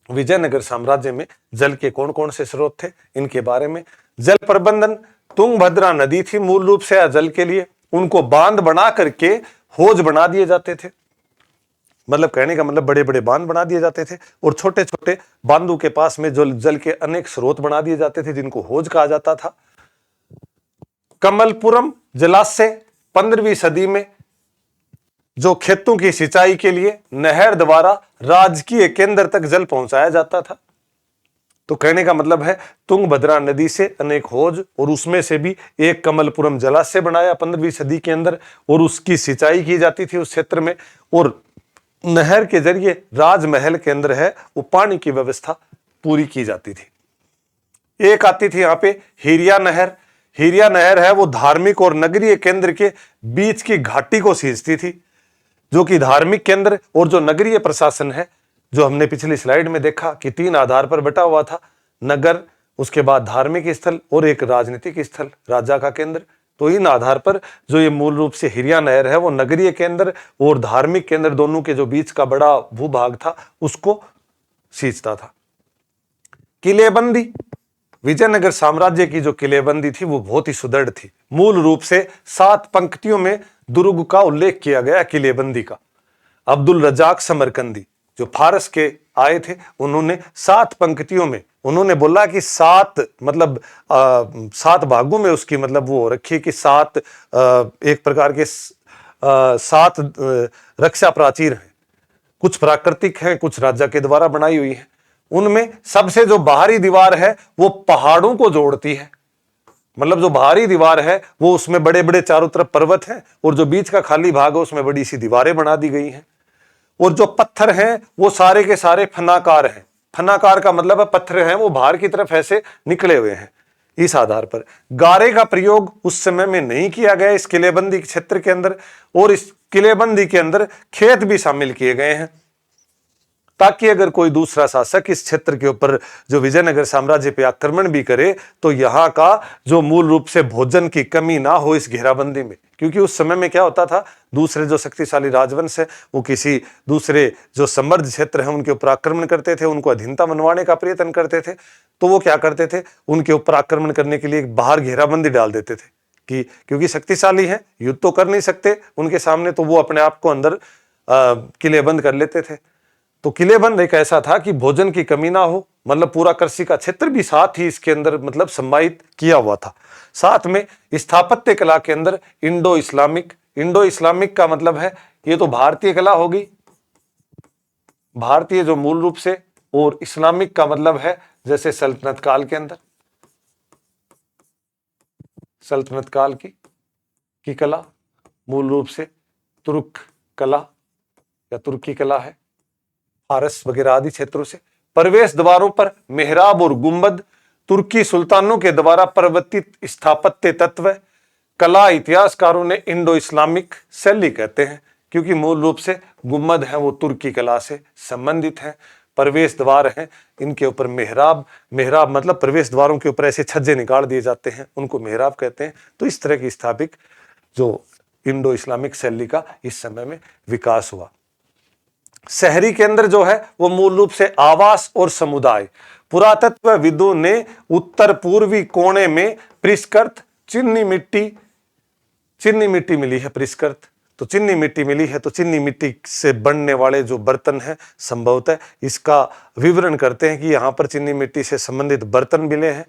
विजयनगर साम्राज्य में जल के कौन कौन से स्रोत थे, इनके बारे में। जल प्रबंधन, तुंगभद्रा नदी थी मूल रूप से जल के लिए, उनको बांध बना करके हौज बना दिए जाते थे। मतलब कहने का मतलब बड़े बड़े बांध बना दिए जाते थे, और छोटे छोटे बांधों के पास में जो जल के अनेक स्रोत बना दिए जाते थे जिनको हौज कहा जाता था। कमलपुरम जलाशय 15वीं सदी में जो खेतों की सिंचाई के लिए नहर द्वारा राजकीय केंद्र तक जल पहुंचाया जाता था। तो कहने का मतलब है तुंगभद्रा नदी से अनेक हौज और उसमें से भी एक कमलपुरम जलाशय बनाया 15वीं सदी के अंदर और उसकी सिंचाई की जाती थी उस क्षेत्र में। और नहर के जरिए राजमहल के अंदर है वो पानी की व्यवस्था पूरी की जाती थी। एक आती थी यहां पे हिरिया नहर। हिरिया नहर है वो धार्मिक और नगरीय केंद्र के बीच की घाटी को सींचती थी, जो कि धार्मिक केंद्र और जो नगरीय प्रशासन है, जो हमने पिछली स्लाइड में देखा कि 3 आधार पर बटा हुआ था, नगर, उसके बाद धार्मिक स्थल और एक राजनीतिक स्थल, राजा का केंद्र। तो इन आधार पर जो ये मूल रूप से हिरिया नहर है वो नगरीय केंद्र और धार्मिक केंद्र दोनों के जो बीच का बड़ा भूभाग था उसको सींचता था। किलेबंदी, विजयनगर साम्राज्य की जो किलेबंदी थी वो बहुत ही सुदृढ़ थी। मूल रूप से 7 पंक्तियों में दुर्ग का उल्लेख किया गया किलेबंदी का। अब्दुल रजाक समरकंदी जो फारस के आए थे, उन्होंने 7 पंक्तियों में उन्होंने बोला कि 7 मतलब 7 भागों में उसकी मतलब वो रखी कि 7 एक प्रकार के 7 रक्षा प्राचीर हैं, कुछ प्राकृतिक हैं, कुछ राजा के द्वारा बनाई हुई है। उनमें सबसे जो बाहरी दीवार है वो पहाड़ों को जोड़ती है, मतलब जो बाहरी दीवार है वो उसमें बड़े बड़े चारों तरफ पर्वत हैं और जो बीच का खाली भाग है उसमें बड़ी सी दीवारें बना दी गई हैं। और जो पत्थर हैं वो सारे के सारे फनाकार हैं। फनाकार का मतलब है पत्थर हैं वो बाहर की तरफ ऐसे निकले हुए हैं। इस आधार पर गारे का प्रयोग उस समय में नहीं किया गया इस किलेबंदी क्षेत्र के अंदर, और इस किलेबंदी के अंदर खेत भी शामिल किए गए हैं, ताकि अगर कोई दूसरा शासक इस क्षेत्र के ऊपर जो विजयनगर साम्राज्य पे आक्रमण भी करे तो यहाँ का जो मूल रूप से भोजन की कमी ना हो इस घेराबंदी में। क्योंकि उस समय में क्या होता था, दूसरे जो शक्तिशाली राजवंश है वो किसी दूसरे जो समृद्ध क्षेत्र है उनके ऊपर आक्रमण करते थे, उनको अधीनता मनवाने का प्रयत्न करते थे। तो वो क्या करते थे, उनके ऊपर आक्रमण करने के लिए बाहर घेराबंदी डाल देते थे कि क्योंकि शक्तिशाली है, युद्ध तो कर नहीं सकते उनके सामने, तो वो अपने आप को अंदर किलेबंद कर लेते थे। तो किलेबंद एक ऐसा था कि भोजन की कमी ना हो, मतलब पूरा कृषि का क्षेत्र भी साथ ही इसके अंदर मतलब समाहित किया हुआ था। साथ में स्थापत्य कला के अंदर इंडो इस्लामिक का मतलब है ये तो भारतीय कला होगी, भारतीय जो मूल रूप से, और इस्लामिक का मतलब है जैसे सल्तनत काल के अंदर सल्तनत काल की कला मूल रूप से तुर्क कला या तुर्की कला है, फारस वगैरह आदि क्षेत्रों से। प्रवेश द्वारों पर मेहराब और गुंबद तुर्की सुल्तानों के द्वारा परिवर्तित स्थापत्य तत्व कला इतिहासकारों ने इंडो इस्लामिक शैली कहते हैं, क्योंकि मूल रूप से गुंबद है वो तुर्की कला से संबंधित है। प्रवेश द्वार हैं, इनके ऊपर मेहराब मतलब प्रवेश द्वारों के ऊपर ऐसे छज्जे निकाल दिए जाते हैं, उनको मेहराब कहते हैं। तो इस तरह की स्थापित जो इंडो इस्लामिक शैली का इस समय में विकास हुआ। शहरी के अंदर जो है वो मूल रूप से आवास और समुदाय। पुरातत्वविदों ने उत्तर पूर्वी कोने में परिष्कृत चीनी मिट्टी मिली है, परिष्कृत तो चीनी मिट्टी मिली है, तो चीनी मिट्टी से बनने वाले जो बर्तन हैं संभवतः इसका विवरण करते हैं कि यहाँ पर चीनी मिट्टी से संबंधित बर्तन मिले हैं।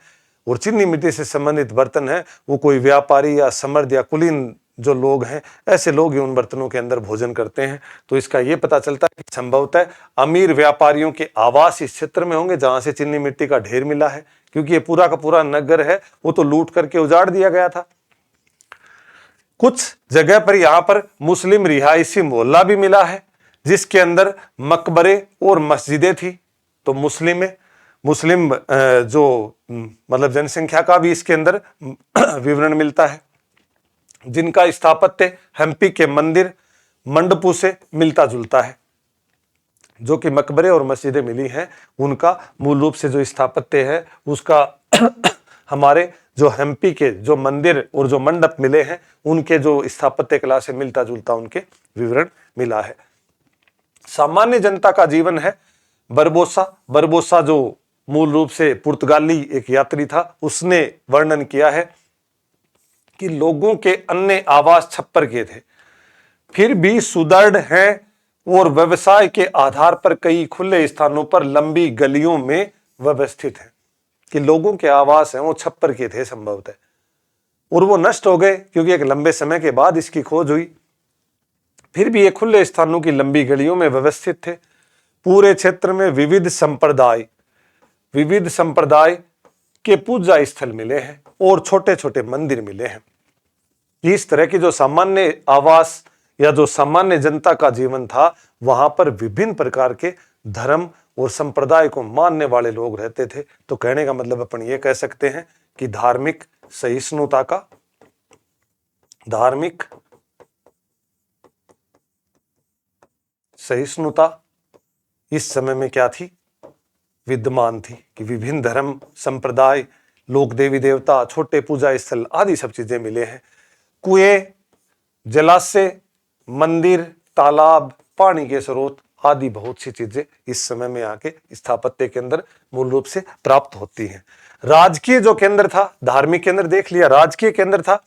और चीनी मिट्टी से संबंधित बर्तन है वो कोई व्यापारी या समृद्ध या कुलीन जो लोग हैं, ऐसे लोग ही उन बर्तनों के अंदर भोजन करते हैं। तो इसका ये पता चलता है कि संभवतः अमीर व्यापारियों के आवास इस क्षेत्र में होंगे जहां से चीनी मिट्टी का ढेर मिला है, क्योंकि ये पूरा का पूरा नगर है वो तो लूट करके उजाड़ दिया गया था। कुछ जगह पर यहाँ पर मुस्लिम रिहायशी मोहल्ला भी मिला है जिसके अंदर मकबरे और मस्जिदें थी। तो मुस्लिम जो मतलब जनसंख्या का भी इसके अंदर विवरण मिलता है, जिनका स्थापत्य हम्पी के मंदिर मंडपू से मिलता जुलता है। जो कि मकबरे और मस्जिदें मिली हैं उनका मूल रूप से जो स्थापत्य है उसका हमारे जो हम्पी के जो मंदिर और जो मंडप मिले हैं उनके जो स्थापत्य कला से मिलता जुलता उनके विवरण मिला है। सामान्य जनता का जीवन है बरबोसा जो मूल रूप से पुर्तगाली एक यात्री था, उसने वर्णन किया है कि लोगों के अन्य आवास छप्पर के थे, फिर भी सुदृढ़ हैं और व्यवसाय के आधार पर कई खुले स्थानों पर लंबी गलियों में व्यवस्थित हैं। कि लोगों के आवास हैं वो छप्पर के थे संभवतः, और वो नष्ट हो गए क्योंकि एक लंबे समय के बाद इसकी खोज हुई। फिर भी ये खुले स्थानों की लंबी गलियों में व्यवस्थित थे। पूरे क्षेत्र में विविध संप्रदाय के पूजा स्थल मिले हैं और छोटे छोटे मंदिर मिले हैं। इस तरह की जो सामान्य आवास या जो सामान्य जनता का जीवन था, वहां पर विभिन्न प्रकार के धर्म और संप्रदाय को मानने वाले लोग रहते थे। तो कहने का मतलब अपन ये कह सकते हैं कि धार्मिक सहिष्णुता इस समय में क्या थी, विद्यमान थी, कि विभिन्न धर्म संप्रदाय, लोक देवी देवता, छोटे पूजा स्थल आदि सब चीजें मिले हैं। कुएं, जलाशय, मंदिर, तालाब, पानी के स्रोत आदि बहुत सी चीजें इस समय में आके स्थापत्य के अंदर मूल रूप से प्राप्त होती हैं। राजकीय जो केंद्र था, धार्मिक केंद्र देख लिया, राजकीय केंद्र था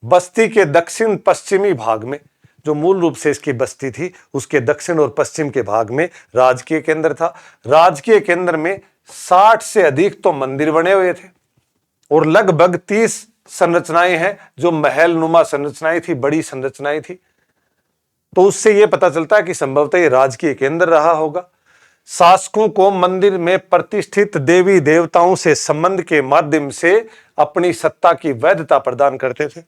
बस्ती के दक्षिण पश्चिमी भाग में। जो मूल रूप से इसकी बस्ती थी, उसके दक्षिण और पश्चिम के भाग में राजकीय केंद्र था। राजकीय केंद्र में 60 से अधिक तो मंदिर बने हुए थे और लगभग 30 संरचनाएं हैं जो महल नुमा संरचनाएं थी, बड़ी संरचनाएं थी। तो उससे यह पता चलता है कि संभवतः यह राजकीय केंद्र रहा होगा। शासकों को मंदिर में प्रतिष्ठित देवी देवताओं से संबंध के माध्यम से अपनी सत्ता की वैधता प्रदान करते थे,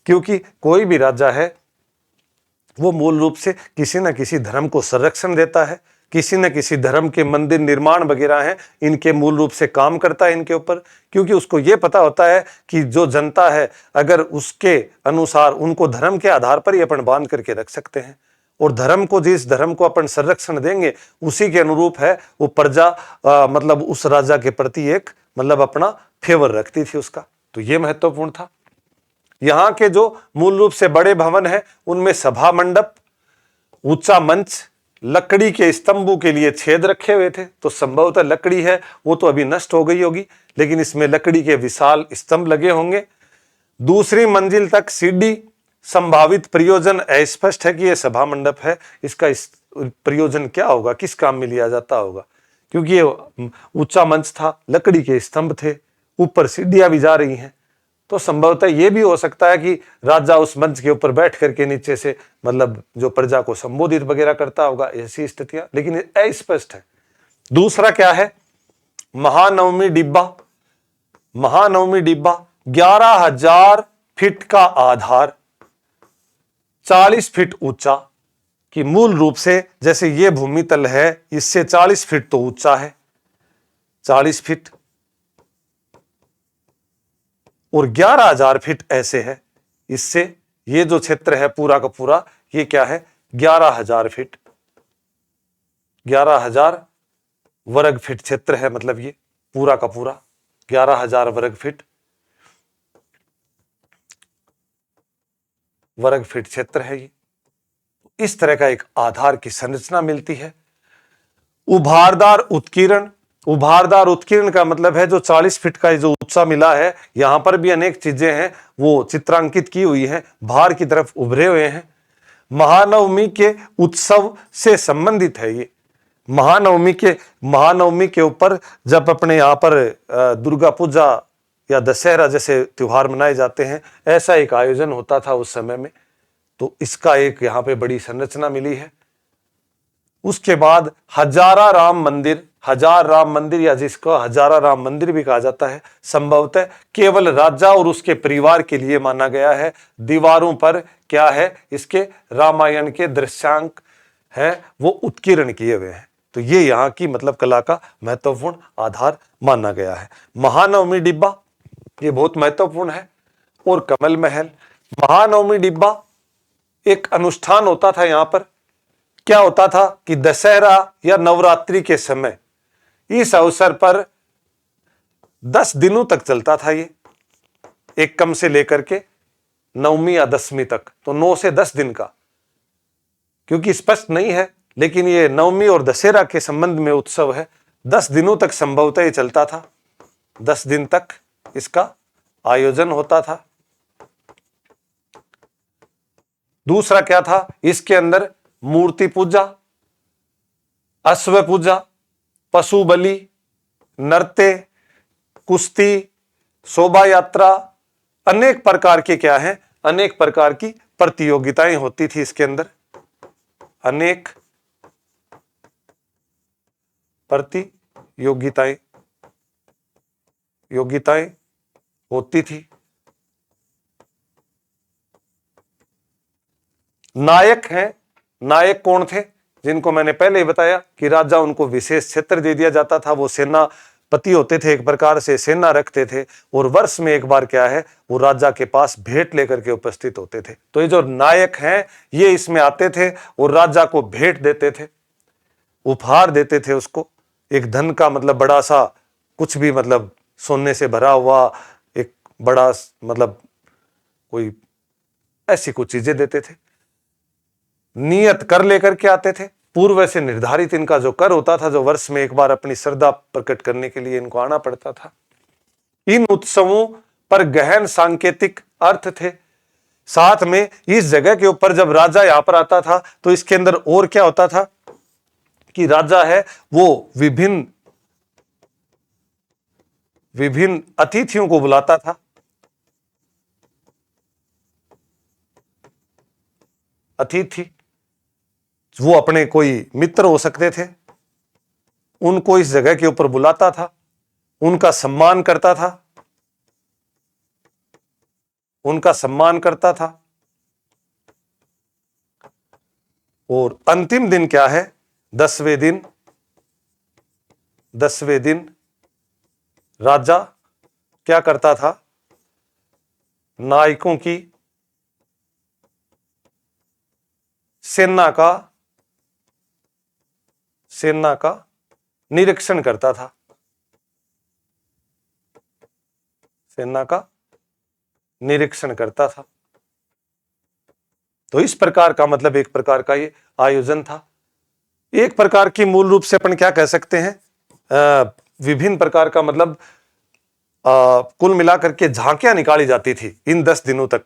क्योंकि कोई भी राजा है वो मूल रूप से किसी न किसी धर्म को संरक्षण देता है, किसी न किसी धर्म के मंदिर निर्माण वगैरह हैं, इनके मूल रूप से काम करता है इनके ऊपर, क्योंकि उसको ये पता होता है कि जो जनता है अगर उसके अनुसार उनको धर्म के आधार पर ही अपन बांध करके रख सकते हैं, और धर्म को जिस धर्म को अपन संरक्षण देंगे उसी के अनुरूप है वो प्रजा मतलब उस राजा के प्रति एक मतलब अपना फेवर रखती थी उसका। तो ये महत्वपूर्ण था। यहां के जो मूल रूप से बड़े भवन है उनमें सभा मंडप, ऊंचा मंच, लकड़ी के स्तंभों के लिए छेद रखे हुए थे। तो संभवतः लकड़ी है वो तो अभी नष्ट हो गई होगी, लेकिन इसमें लकड़ी के विशाल स्तंभ लगे होंगे। दूसरी मंजिल तक सीढ़ी, संभावित प्रयोजन अस्पष्ट है कि यह सभा मंडप है, इसका प्रयोजन क्या होगा, किस काम में लिया जाता होगा, क्योंकि ये ऊंचा मंच था, लकड़ी के स्तंभ थे, ऊपर सीढ़ियां भी जा रही हैं। तो संभवतः यह भी हो सकता है कि राजा उस मंच के ऊपर बैठ करके नीचे से मतलब जो प्रजा को संबोधित वगैरह करता होगा, ऐसी स्थितियां, लेकिन अस्पष्ट है। दूसरा क्या है, महानवमी डिब्बा 11,000 फीट का आधार, 40 फीट ऊंचा, कि मूल रूप से जैसे ये भूमि तल है इससे 40 फीट तो ऊंचा है, 40 फीट, और 11,000 फीट ऐसे है, इससे ये जो क्षेत्र है पूरा का पूरा ये क्या है, 11,000 फीट, 11,000 वर्ग फीट क्षेत्र है, मतलब ये पूरा का पूरा 11,000 वर्ग फीट क्षेत्र है ये। इस तरह का एक आधार की संरचना मिलती है। उभारदार उत्कीर्ण का मतलब है जो 40 फीट का जो ऊंचा मिला है, यहां पर भी अनेक चीजें हैं वो चित्रांकित की हुई हैं, बाहर की तरफ उभरे हुए हैं। महानवमी के उत्सव से संबंधित है ये। महानवमी के ऊपर जब अपने यहां पर दुर्गा पूजा या दशहरा जैसे त्योहार मनाए जाते हैं, ऐसा एक आयोजन होता था उस समय में, तो इसका एक यहां पे बड़ी संरचना मिली है। उसके बाद हजार राम मंदिर या जिसको हजारा राम मंदिर भी कहा जाता है, संभवतः केवल राजा और उसके परिवार के लिए माना गया है। दीवारों पर क्या है, इसके रामायण के दृश्यांक है वो उत्कीर्ण किए हुए हैं। तो ये यहाँ की मतलब कला का महत्वपूर्ण आधार माना गया है। महानवमी डिब्बा ये बहुत महत्वपूर्ण है। और कमल महल, महानवमी डिब्बा एक अनुष्ठान होता था। यहां पर क्या होता था कि दशहरा या नवरात्रि के समय इस अवसर पर 10 दिनों तक चलता था ये, एकम से लेकर के नवमी या दसवीं तक, तो 9 से 10 दिन का, क्योंकि स्पष्ट नहीं है, लेकिन ये नवमी और दशहरा के संबंध में उत्सव है। 10 दिनों तक संभवतः ये चलता था, 10 दिन तक इसका आयोजन होता था। दूसरा क्या था, इसके अंदर मूर्ति पूजा, अश्व पूजा, पशु बलि, नृत्य, कुश्ती, शोभा यात्रा, अनेक प्रकार के क्या है, अनेक प्रकार की प्रतियोगिताएं होती थी इसके अंदर। अनेक प्रतियोगिताएं होती थी। नायक हैं, नायक कौन थे? जिनको मैंने पहले ही बताया कि राजा उनको विशेष क्षेत्र दे दिया जाता था, वो सेनापति होते थे, एक प्रकार से सेना रखते थे, और वर्ष में एक बार क्या है वो राजा के पास भेंट लेकर के उपस्थित होते थे। तो ये जो नायक हैं ये इसमें आते थे और राजा को भेंट देते थे, उपहार देते थे उसको, एक धन का मतलब बड़ा सा कुछ भी मतलब सोने से भरा हुआ एक बड़ा मतलब कोई ऐसी कुछ चीजें देते थे। नियत कर लेकर के आते थे, पूर्व से निर्धारित इनका जो कर होता था, जो वर्ष में एक बार अपनी श्रद्धा प्रकट करने के लिए इनको आना पड़ता था। इन उत्सवों पर गहन सांकेतिक अर्थ थे। साथ में इस जगह के ऊपर जब राजा यहां पर आता था तो इसके अंदर और क्या होता था कि राजा है वो विभिन्न अतिथियों को बुलाता था। अतिथि वो अपने कोई मित्र हो सकते थे, उनको इस जगह के ऊपर बुलाता था, उनका सम्मान करता था, और अंतिम दिन क्या है, 10वें दिन राजा क्या करता था, नायकों की सेना का निरीक्षण करता था। तो इस प्रकार का मतलब एक प्रकार का ये आयोजन था। एक प्रकार की मूल रूप से अपन क्या कह सकते हैं, विभिन्न प्रकार का मतलब कुल मिलाकर के झांकियां निकाली जाती थी इन 10 दिनों तक।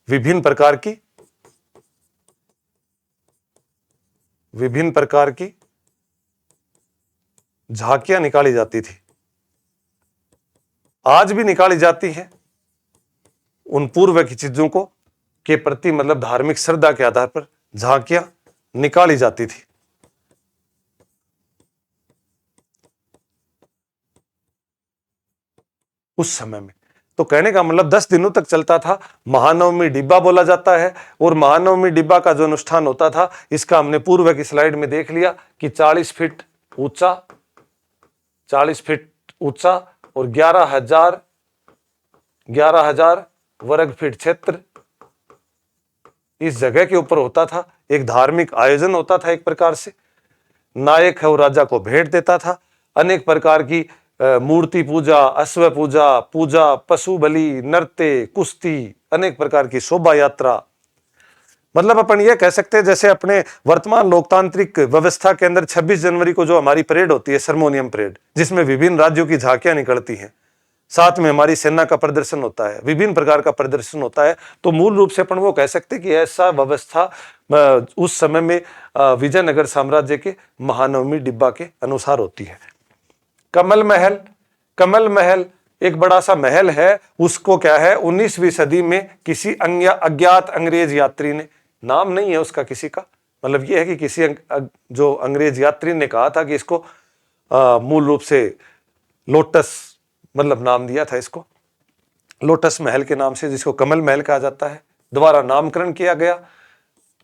विभिन्न प्रकार की झांकियां निकाली जाती थी, आज भी निकाली जाती है। उन पूर्व की चीजों को के प्रति मतलब धार्मिक श्रद्धा के आधार पर झांकियां निकाली जाती थी। उस समय में तो कहने का मतलब 10 दिनों तक चलता था। महानवमी डिब्बा बोला जाता है, और महानवमी डिब्बा का जो अनुष्ठान होता था इसका हमने पूर्व की स्लाइड में देख लिया कि 40 फीट ऊंचा और 11,000 वर्ग फीट क्षेत्र इस जगह के ऊपर होता था। एक धार्मिक आयोजन होता था एक प्रकार से। नायक है वो राजा को भेंट देता था। अनेक प्रकार की मूर्ति पूजा, अश्व पूजा, पशु बलि, नृत्य, कुश्ती, अनेक प्रकार की शोभा यात्रा। मतलब अपन ये कह सकते हैं जैसे अपने वर्तमान लोकतांत्रिक व्यवस्था के अंदर 26 जनवरी को जो हमारी परेड होती है, सरमोनियम परेड, जिसमें विभिन्न राज्यों की झांकियां निकलती हैं, साथ में हमारी सेना का प्रदर्शन होता है, विभिन्न प्रकार का प्रदर्शन होता है। तो मूल रूप से अपन वो कह सकते हैं कि ऐसा व्यवस्था उस समय में विजयनगर साम्राज्य के महानवमी डिब्बा के अनुसार होती है। कमल महल एक बड़ा सा महल है, उसको क्या है 19वीं सदी में किसी अज्ञात अंग्रेज यात्री ने, नाम नहीं है उसका किसी का, मतलब ये है कि किसी जो अंग्रेज यात्री ने कहा था कि इसको मूल रूप से लोटस मतलब नाम दिया था इसको, लोटस महल के नाम से, जिसको कमल महल कहा जाता है। दोबारा नामकरण किया गया।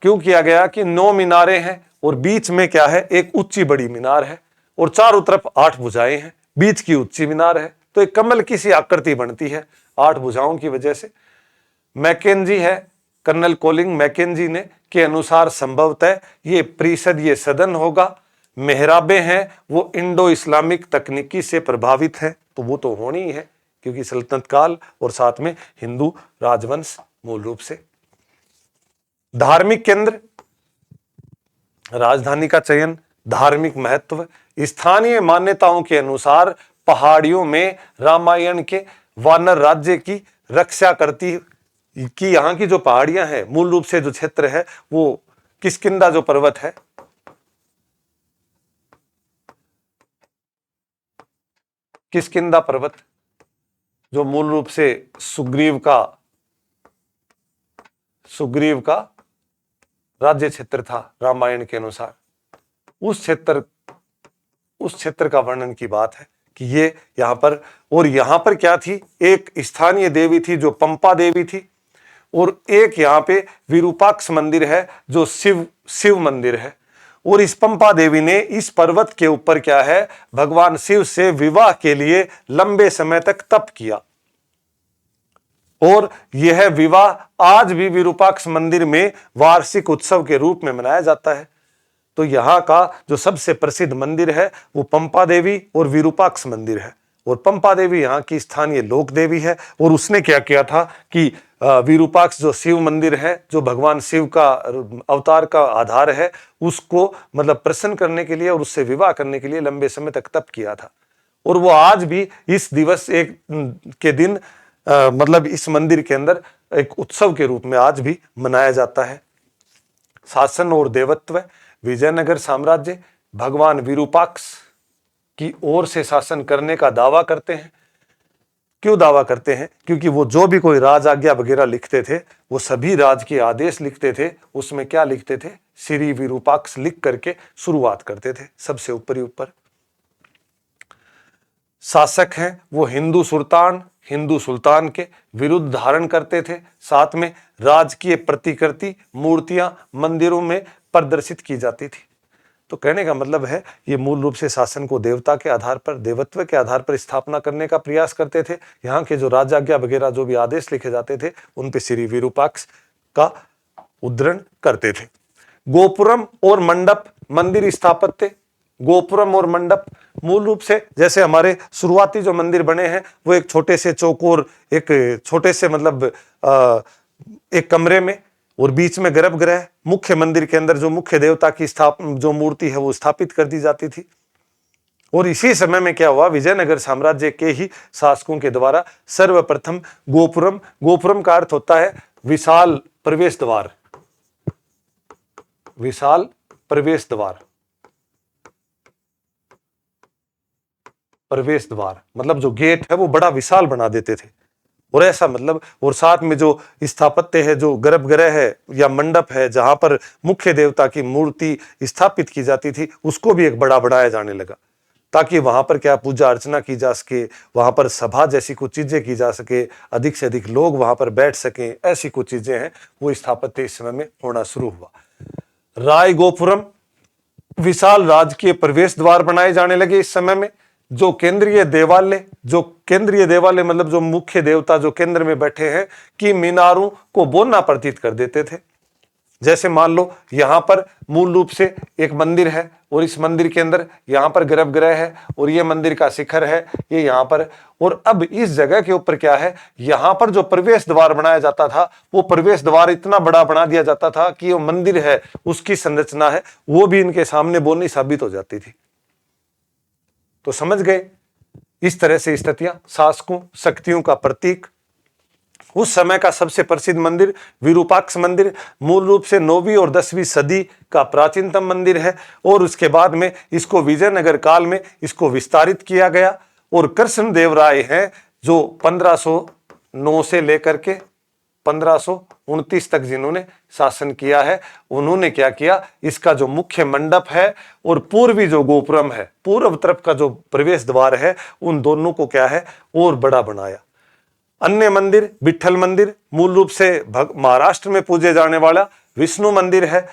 क्यों किया गया कि 9 मीनारें हैं और बीच में क्या है एक ऊंची बड़ी मीनार है और चारों तरफ 8 भुजाएं हैं, बीच की ऊंची मीनार है, तो एक कमल की सी आकृति बनती है 8 भुजाओं की वजह से। मैकेंजी है, कर्नल कोलिंग मैकेंजी ने के अनुसार संभवतः ये परिषद, ये सदन होगा। मेहराबें हैं वो इंडो इस्लामिक तकनीकी से प्रभावित है, तो वो तो होनी ही है क्योंकि सल्तनत काल और साथ में हिंदू राजवंश मूल रूप से। धार्मिक केंद्र, राजधानी का चयन, धार्मिक महत्व, स्थानीय मान्यताओं के अनुसार पहाड़ियों में रामायण के वानर राज्य की रक्षा करती कि यहाँ की जो पहाड़ियां हैं, मूल रूप से जो क्षेत्र है वो किष्किंधा जो पर्वत है, किष्किंधा पर्वत जो मूल रूप से सुग्रीव का राज्य क्षेत्र था रामायण के अनुसार। उस क्षेत्र का वर्णन की बात है कि ये यहाँ पर, और यहाँ पर क्या थी, एक स्थानीय देवी थी जो पंपा देवी थी, और एक यहाँ पे विरूपाक्ष मंदिर है जो शिव मंदिर है। और इस पंपा देवी ने इस पर्वत के ऊपर क्या है, भगवान शिव से विवाह के लिए लंबे समय तक तप किया, और यह विवाह आज भी विरूपाक्ष मंदिर में वार्षिक उत्सव के रूप में मनाया जाता है। तो यहाँ का जो सबसे प्रसिद्ध मंदिर है वो पंपा देवी और विरूपाक्ष मंदिर है। और पंपा देवी यहाँ की स्थानीय लोक देवी है। और उसने क्या किया था कि विरूपाक्ष जो शिव मंदिर है, जो भगवान शिव का अवतार का आधार है, उसको मतलब प्रसन्न करने के लिए और उससे विवाह करने के लिए लंबे समय तक तप किया था। और वो आज भी इस दिवस एक के दिन मतलब इस मंदिर के अंदर एक उत्सव के रूप में आज भी मनाया जाता है। शासन और देवत्व, विजयनगर साम्राज्य भगवान विरूपाक्ष की ओर से शासन करने का दावा करते हैं। क्यों दावा करते हैं? क्योंकि वो जो भी कोई राज आज्ञा वगैरह लिखते थे, वो सभी राज के आदेश लिखते थे, उसमें क्या लिखते थे, श्री विरूपाक्ष लिख करके शुरुआत करते थे सबसे ऊपर ऊपर। शासक हैं वो हिंदू सुल्तान के विरुद्ध धारण करते थे। साथ में राजकीय प्रतिकृति मूर्तियां मंदिरों में प्रदर्शित की जाती थी। तो कहने का मतलब है ये मूल रूप से शासन को देवता के आधार पर, देवत्व के आधार पर स्थापना करने का प्रयास करते थे। यहाँ के जो राजाज्ञा वगैरह जो भी आदेश लिखे जाते थे उन पे श्री विरूपाक्ष का उद्धरण करते थे। गोपुरम और मंडप मंदिर स्थापत्य। गोपुरम और मंडप मूल रूप से जैसे हमारे शुरुआती जो मंदिर बने हैं वो एक छोटे से चौकोर, एक छोटे से मतलब एक कमरे में, और बीच में गर्भगृह, मुख्य मंदिर के अंदर जो मुख्य देवता की जो मूर्ति है वो स्थापित कर दी जाती थी। और इसी समय में क्या हुआ, विजयनगर साम्राज्य के ही शासकों के द्वारा सर्वप्रथम गोपुरम का अर्थ होता है विशाल प्रवेश द्वार। विशाल प्रवेश द्वार, प्रवेश द्वार मतलब जो गेट है वो बड़ा विशाल बना देते थे। और ऐसा मतलब, और साथ में जो स्थापत्य है, जो गर्भगृह है या मंडप है जहां पर मुख्य देवता की मूर्ति स्थापित की जाती थी, उसको भी एक बड़ा बढ़ाया जाने लगा, ताकि वहां पर क्या पूजा अर्चना की जा सके, वहां पर सभा जैसी कुछ चीजें की जा सके, अधिक से अधिक लोग वहां पर बैठ सकें, ऐसी कुछ चीजें हैं वो स्थापत्य इस समय में होना शुरू हुआ। राय गोपुरम, विशाल राजकीय प्रवेश द्वार बनाए जाने लगे इस समय में। जो केंद्रीय देवालय मतलब जो मुख्य देवता जो केंद्र में बैठे हैं कि मीनारों को बोलना प्रतीत कर देते थे। जैसे मान लो यहाँ पर मूल रूप से एक मंदिर है और इस मंदिर के अंदर यहाँ पर गर्भगृह है और ये मंदिर का शिखर है, ये यहाँ पर, और अब इस जगह के ऊपर क्या है, यहाँ पर जो प्रवेश द्वार बनाया जाता था वो प्रवेश द्वार इतना बड़ा बना दिया जाता था कि वो मंदिर है, उसकी संरचना है, वो भी इनके सामने बोलनी साबित हो जाती थी। तो समझ गए, इस तरह से स्थितियां, शासकों शक्तियों का प्रतीक। उस समय का सबसे प्रसिद्ध मंदिर विरूपाक्ष मंदिर मूल रूप से 9वीं और 10वीं सदी का प्राचीनतम मंदिर है, और उसके बाद में इसको विजयनगर काल में इसको विस्तारित किया गया। और कृष्णदेव राय हैं जो 1509 से लेकर के 1529 तक जिन्होंने शासन किया है, उन्होंने क्या किया, इसका जो मुख्य मंडप है और पूर्वी जो गोपुरम है, पूर्व तरफ का जो प्रवेश द्वार है, उन दोनों को क्या है और बड़ा बनाया। अन्य मंदिर विठ्ठल मंदिर मूल रूप से महाराष्ट्र में पूजे जाने वाला विष्णु मंदिर है,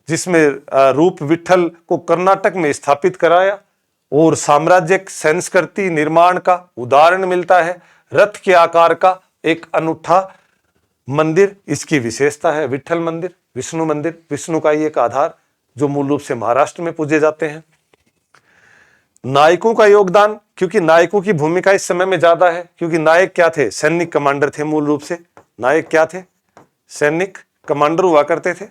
जिसमें रूप विठ्ठल को कर्नाटक में स्थापित कराया। और साम्राज्यिक संस्कृति निर्माण का उदाहरण मिलता है। रथ के आकार का एक अनूठा मंदिर इसकी विशेषता है। विठ्ठल मंदिर, विष्णु मंदिर, विष्णु का ही एक आधार जो मूल रूप से महाराष्ट्र में पूजे जाते हैं। नायकों का योगदान, क्योंकि नायकों की भूमिका इस समय में ज्यादा है, क्योंकि नायक क्या थे, सैनिक कमांडर थे। मूल रूप से नायक क्या थे, सैनिक कमांडर हुआ करते थे,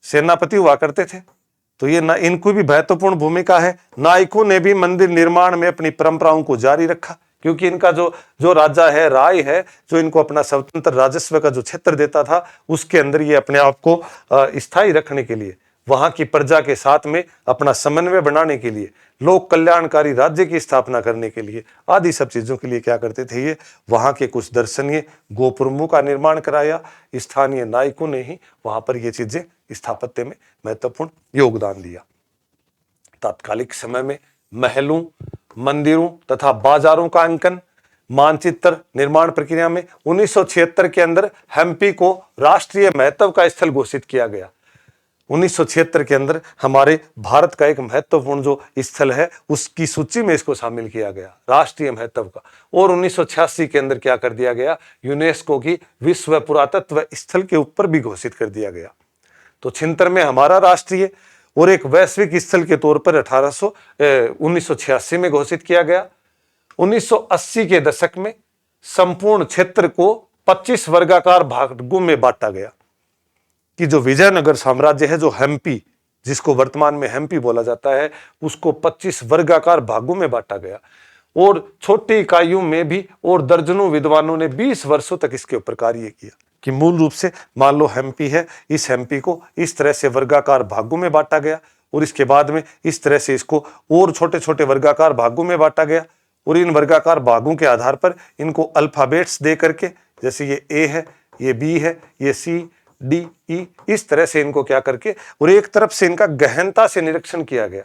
सेनापति हुआ करते थे। तो ये इनको भी महत्वपूर्ण भूमिका है। नायकों ने भी मंदिर निर्माण में अपनी परंपराओं को जारी रखा, क्योंकि इनका जो राजा है, राय है, जो इनको अपना स्वतंत्र राजस्व का जो क्षेत्र देता था, उसके अंदर ये अपने आप को स्थायी रखने के लिए वहां की प्रजा के साथ में अपना समन्वय बनाने के लिए, लोक कल्याणकारी राज्य की स्थापना करने के लिए, आदि सब चीजों के लिए क्या करते थे ये वहां के कुछ दर्शनीय गोपुरमों का निर्माण कराया। स्थानीय नायकों ने ही वहां पर ये चीजें स्थापत्य में महत्वपूर्ण योगदान दिया। तात्कालिक समय में महलों, मंदिरों तथा बाजारों का अंकन, मानचित्र निर्माण प्रक्रिया में 1976 के अंदर हम्पी को राष्ट्रीय महत्व का स्थल घोषित किया गया। 1976 के अंदर हमारे भारत का एक महत्वपूर्ण जो स्थल है उसकी सूची में इसको शामिल किया गया, राष्ट्रीय महत्व का। और 1986 के अंदर क्या कर दिया गया, यूनेस्को की विश्व पुरातत्व स्थल के ऊपर भी घोषित कर दिया गया। तो 76 में हमारा राष्ट्रीय और एक वैश्विक स्थल के तौर पर 1986 में घोषित किया गया। 1980 के दशक में संपूर्ण क्षेत्र को 25 वर्गाकार भागों में बांटा गया कि जो विजयनगर साम्राज्य है, जो हम्पी, जिसको वर्तमान में हम्पी बोला जाता है, उसको 25 वर्गाकार भागों में बांटा गया। और छोटी इकाइयों में भी और दर्जनों विद्वानों ने 20 वर्षों तक इसके ऊपर कार्य किया कि मूल रूप से मान लो हम्पी है, इस हम्पी को इस तरह से वर्गाकार भागों में बांटा गया और इसके बाद में इस तरह से इसको और छोटे छोटे वर्गाकार भागों में बांटा गया। और इन वर्गाकार भागों के आधार पर इनको अल्फाबेट्स दे करके, जैसे ये ए है, ये बी है, ये सी डी ई, इस तरह से इनको क्या करके और एक तरफ से इनका गहनता से निरीक्षण किया गया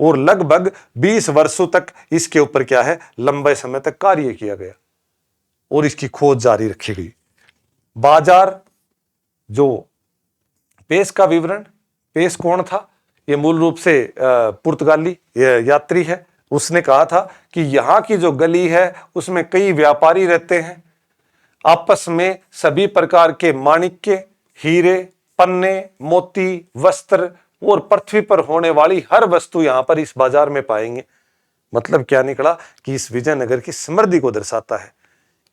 और लगभग 20 वर्षों तक इसके ऊपर क्या है, लंबे समय तक कार्य किया गया और इसकी खोज जारी रखी गई। बाजार जो पेश का विवरण, पेश कौन था, ये मूल रूप से पुर्तगाली यात्री है। उसने कहा था कि यहाँ की जो गली है उसमें कई व्यापारी रहते हैं, आपस में सभी प्रकार के माणिक्य, हीरे, पन्ने, मोती, वस्त्र और पृथ्वी पर होने वाली हर वस्तु यहाँ पर इस बाजार में पाएंगे। मतलब क्या निकला कि इस विजयनगर की समृद्धि को दर्शाता है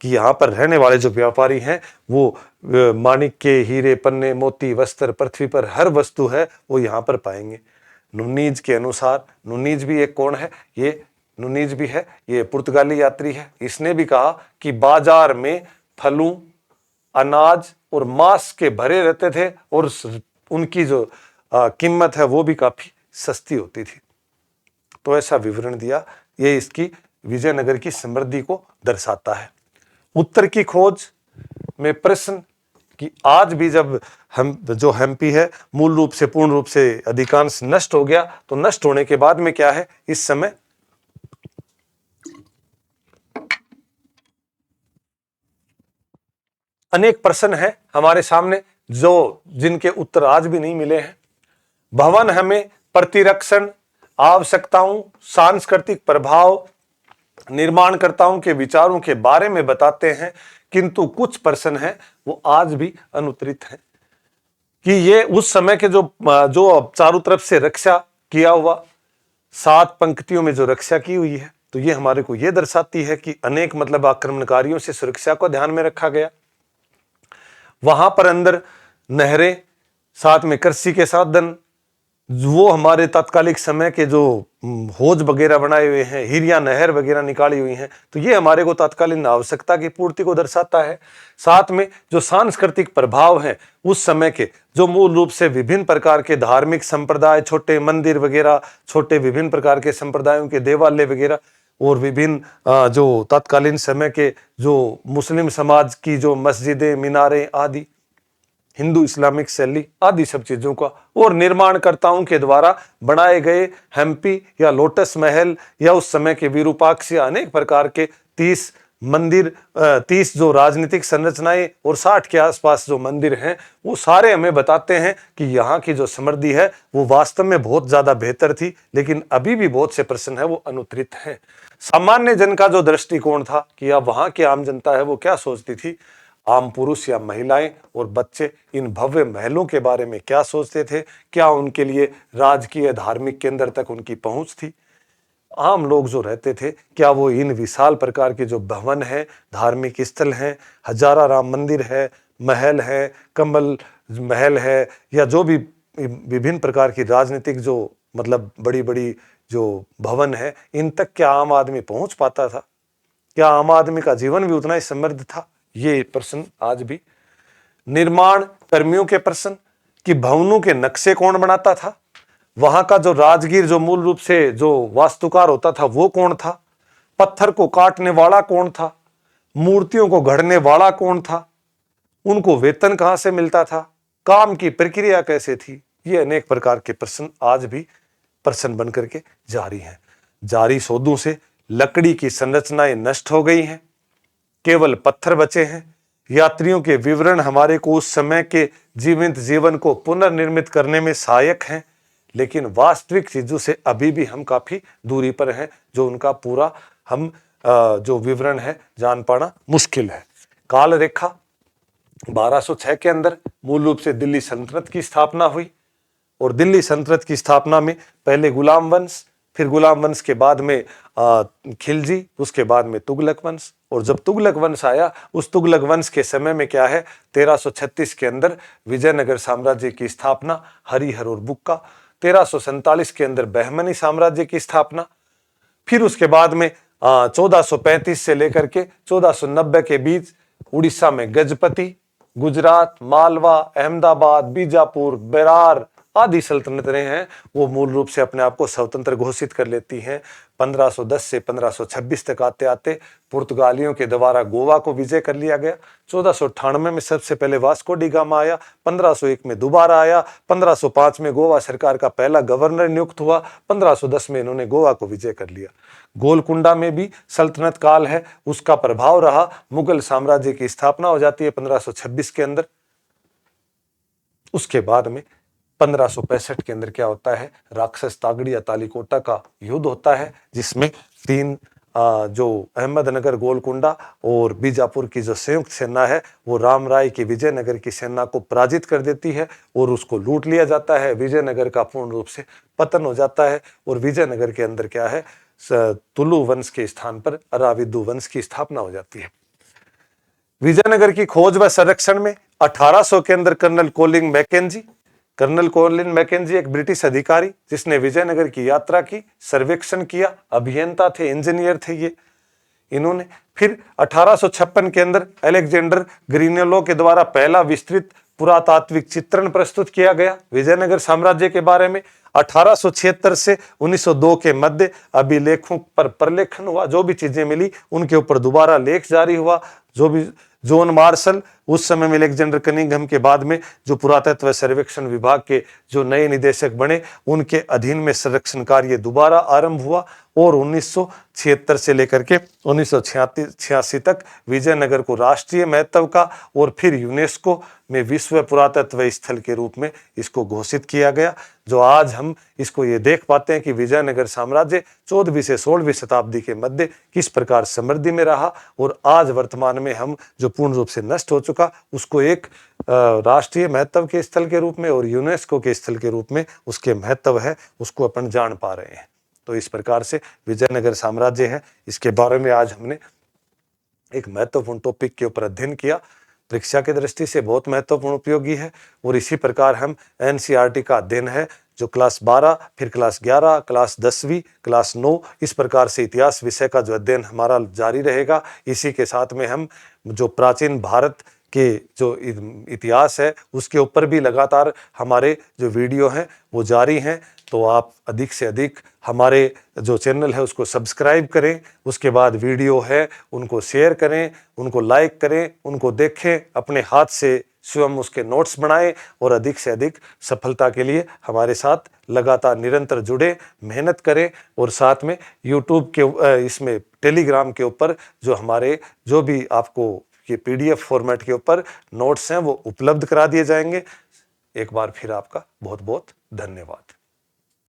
कि यहाँ पर रहने वाले जो व्यापारी हैं वो माणिक्य, हीरे, पन्ने, मोती, वस्त्र, पृथ्वी पर हर वस्तु है वो यहाँ पर पाएंगे। नुनीज के अनुसार, नुनीज भी एक कौन है, ये नुनीज भी है, ये पुर्तगाली यात्री है। इसने भी कहा कि बाजार में फलों, अनाज और मांस के भरे रहते थे और उनकी जो कीमत है वो भी काफी सस्ती होती थी। तो ऐसा विवरण दिया, ये इसकी विजयनगर की समृद्धि को दर्शाता है। उत्तर की खोज में प्रश्न कि आज भी जब हम जो हम्पी है मूल रूप से पूर्ण रूप से अधिकांश नष्ट हो गया, तो नष्ट होने के बाद में क्या है, इस समय अनेक प्रश्न है हमारे सामने जो जिनके उत्तर आज भी नहीं मिले हैं। भवन हमें प्रतिरक्षण, आवश्यकताओं, सांस्कृतिक प्रभाव, निर्माणकर्ताओं के विचारों के बारे में बताते हैं, किंतु कुछ प्रश्न हैं वो आज भी अनुत्तरित हैं कि ये उस समय के जो चारों तरफ से रक्षा किया हुआ 7 पंक्तियों में जो रक्षा की हुई है, तो ये हमारे को ये दर्शाती है कि अनेक मतलब आक्रमणकारियों से सुरक्षा को ध्यान में रखा गया। वहां पर अंदर नहरें, साथ में कृषि के साधन, वो हमारे तात्कालिक समय के जो हौज वगैरह बनाए हुए हैं, हिरिया नहर वगैरह निकाली हुई हैं, तो ये हमारे को तात्कालीन आवश्यकता की पूर्ति को दर्शाता है। साथ में जो सांस्कृतिक प्रभाव हैं उस समय के, जो मूल रूप से विभिन्न प्रकार के धार्मिक संप्रदाय, छोटे मंदिर वगैरह, छोटे विभिन्न प्रकार के संप्रदायों के देवालय वगैरह और विभिन्न जो तत्कालीन समय के जो मुस्लिम समाज की जो मस्जिदें, मीनारें आदि, हिंदू इस्लामिक शैली आदि सब चीजों का, और निर्माणकर्ताओं के द्वारा बनाए गए हम्पी या लोटस महल या उस समय के विरूपाक्ष या अनेक प्रकार के 30 मंदिर, 30 जो राजनीतिक संरचनाएं और 60 के आसपास जो मंदिर हैं, वो सारे हमें बताते हैं कि यहाँ की जो समृद्धि है वो वास्तव में बहुत ज्यादा बेहतर थी। लेकिन अभी भी बहुत से प्रश्न है वो अनुत्तरित हैं। सामान्य जन का जो दृष्टिकोण था कि अब वहां की आम जनता है वो क्या सोचती थी, आम पुरुष या महिलाएं और बच्चे इन भव्य महलों के बारे में क्या सोचते थे, क्या उनके लिए राजकीय धार्मिक केंद्र तक उनकी पहुंच थी, आम लोग जो रहते थे क्या वो इन विशाल प्रकार के जो भवन हैं, धार्मिक स्थल हैं, हजारा राम मंदिर है, महल है, कमल महल है, या जो भी विभिन्न प्रकार की राजनीतिक जो मतलब बड़ी बड़ी जो भवन है, इन तक क्या आम आदमी पहुंच पाता था, क्या आम आदमी का जीवन भी उतना ही समृद्ध था, ये प्रश्न आज भी। निर्माण कर्मियों के प्रश्न, कि भवनों के नक्शे कौन बनाता था, वहां का जो राजगीर जो मूल रूप से जो वास्तुकार होता था वो कौन था, पत्थर को काटने वाला कौन था, मूर्तियों को गढ़ने वाला कौन था, उनको वेतन कहां से मिलता था, काम की प्रक्रिया कैसे थी। ये अनेक प्रकार के प्रश्न आज भी प्रश्न बनकर के जारी हैं। जारी सौदों से लकड़ी की संरचनाएं नष्ट हो गई हैं, केवल पत्थर बचे हैं। यात्रियों के विवरण हमारे को उस समय के जीवंत जीवन को पुनर्निर्मित करने में सहायक हैं, लेकिन वास्तविक चीजों से अभी भी हम काफी दूरी पर हैं, जो उनका पूरा हम जो विवरण है जान पाना मुश्किल है। काल रेखा 1206 के अंदर मूल रूप से दिल्ली सल्तनत की स्थापना हुई, और दिल्ली सल्तनत की स्थापना में पहले गुलाम वंश, फिर गुलाम वंश के बाद में खिलजी, उसके बाद में तुगलक वंश। और जब तुगलक वंश आया, उस तुगलक वंश के समय में क्या है, 1336 के अंदर विजयनगर साम्राज्य की स्थापना, हरिहर और बुक्का। 1347 के अंदर बहमनी साम्राज्य की स्थापना। फिर उसके बाद में 1435 से लेकर के 1490 के बीच उड़ीसा में गजपति, गुजरात, मालवा, अहमदाबाद, बीजापुर, बेरार आदि सल्तनतें हैं, वो मूल रूप से अपने आप को स्वतंत्र घोषित कर लेती हैं। 1510 से 1526 तक आते आते पुर्तगालियों के द्वारा गोवा को विजय कर लिया गया। 1498 में सबसे पहले वास्को डी गामा आया, 1501 में दोबारा आया, 1505 में गोवा सरकार का पहला गवर्नर नियुक्त हुआ, 1510 में इन्होंने गोवा को विजय कर लिया। गोलकुंडा में भी सल्तनत काल है, उसका प्रभाव रहा। मुगल साम्राज्य की स्थापना हो जाती है 1526 के अंदर। उसके बाद में 1565 के अंदर क्या होता है, राक्षस तागड़ी या तालीकोटा का युद्ध होता है, जिसमें तीन जो अहमदनगर, गोलकुंडा और बीजापुर की जो संयुक्त सेना है वो राम राय की विजयनगर की सेना को पराजित कर देती है और उसको लूट लिया जाता है। विजयनगर का पूर्ण रूप से पतन हो जाता है और विजयनगर के अंदर क्या है, तुलु वंश के स्थान पर अराविदु वंश की स्थापना हो जाती है। विजयनगर की खोज व संरक्षण में 1800 के अंदर कर्नल कोलिन मैकेंजी एक ब्रिटिश अधिकारी जिसने विजयनगर की यात्रा की, सर्वेक्षण किया, अभियंता थे, इंजीनियर थे ये। इन्होंने फिर 1856 के अंदर अलेक्जेंडर ग्रीनेलो के द्वारा पहला विस्तृत पुरातात्विक चित्रण प्रस्तुत किया गया विजयनगर साम्राज्य के बारे में। 1876 से 1902 के मध्य अभिलेखों पर प्रलेखन हुआ, जो भी चीजें मिली उनके ऊपर दोबारा लेख जारी हुआ। जो भी जॉन मार्शल उस समय में अलेक्जेंडर कनिंघम के बाद में जो पुरातत्व सर्वेक्षण विभाग के जो नए निदेशक बने, उनके अधीन में संरक्षण कार्य दोबारा आरंभ हुआ और 1976 से लेकर के 1986 तक विजयनगर को राष्ट्रीय महत्व का और फिर यूनेस्को में विश्व पुरातत्व स्थल के रूप में इसको घोषित किया गया। जो आज हम इसको ये देख पाते हैं कि विजयनगर साम्राज्य 14वीं से 16वीं शताब्दी के मध्य किस प्रकार समृद्धि में रहा और आज वर्तमान में हम जो पूर्ण रूप से नष्ट हो चुका उसको एक राष्ट्रीय महत्व के स्थल के रूप में और यूनेस्को के स्थल के रूप में उसके महत्व है, उसको अपन जान पा रहे हैं। तो इस प्रकार से विजयनगर साम्राज्य है, इसके बारे में आज हमने एक महत्वपूर्ण टॉपिक के ऊपर अध्ययन किया, परीक्षा की दृष्टि से बहुत महत्वपूर्ण उपयोगी है। और इसी प्रकार हम एनसीईआरटी का अध्ययन है जो क्लास 12, फिर क्लास 11, क्लास 10वीं, क्लास 9, इस प्रकार से इतिहास विषय का जो अध्ययन हमारा जारी रहेगा। इसी के साथ में हम जो प्राचीन भारत के जो इतिहास है उसके ऊपर भी लगातार हमारे जो वीडियो हैं वो जारी हैं। तो आप अधिक से अधिक हमारे जो चैनल है उसको सब्सक्राइब करें, उसके बाद वीडियो है उनको शेयर करें, उनको लाइक करें, उनको देखें, अपने हाथ से स्वयं उसके नोट्स बनाएं और अधिक से अधिक सफलता के लिए हमारे साथ लगातार निरंतर जुड़े, मेहनत करें। और साथ में यूट्यूब के इसमें टेलीग्राम के ऊपर जो हमारे जो भी आपको ये पीडीएफ फॉर्मेट के ऊपर नोट्स हैं वो उपलब्ध करा दिए जाएंगे। एक बार फिर आपका बहुत बहुत धन्यवाद।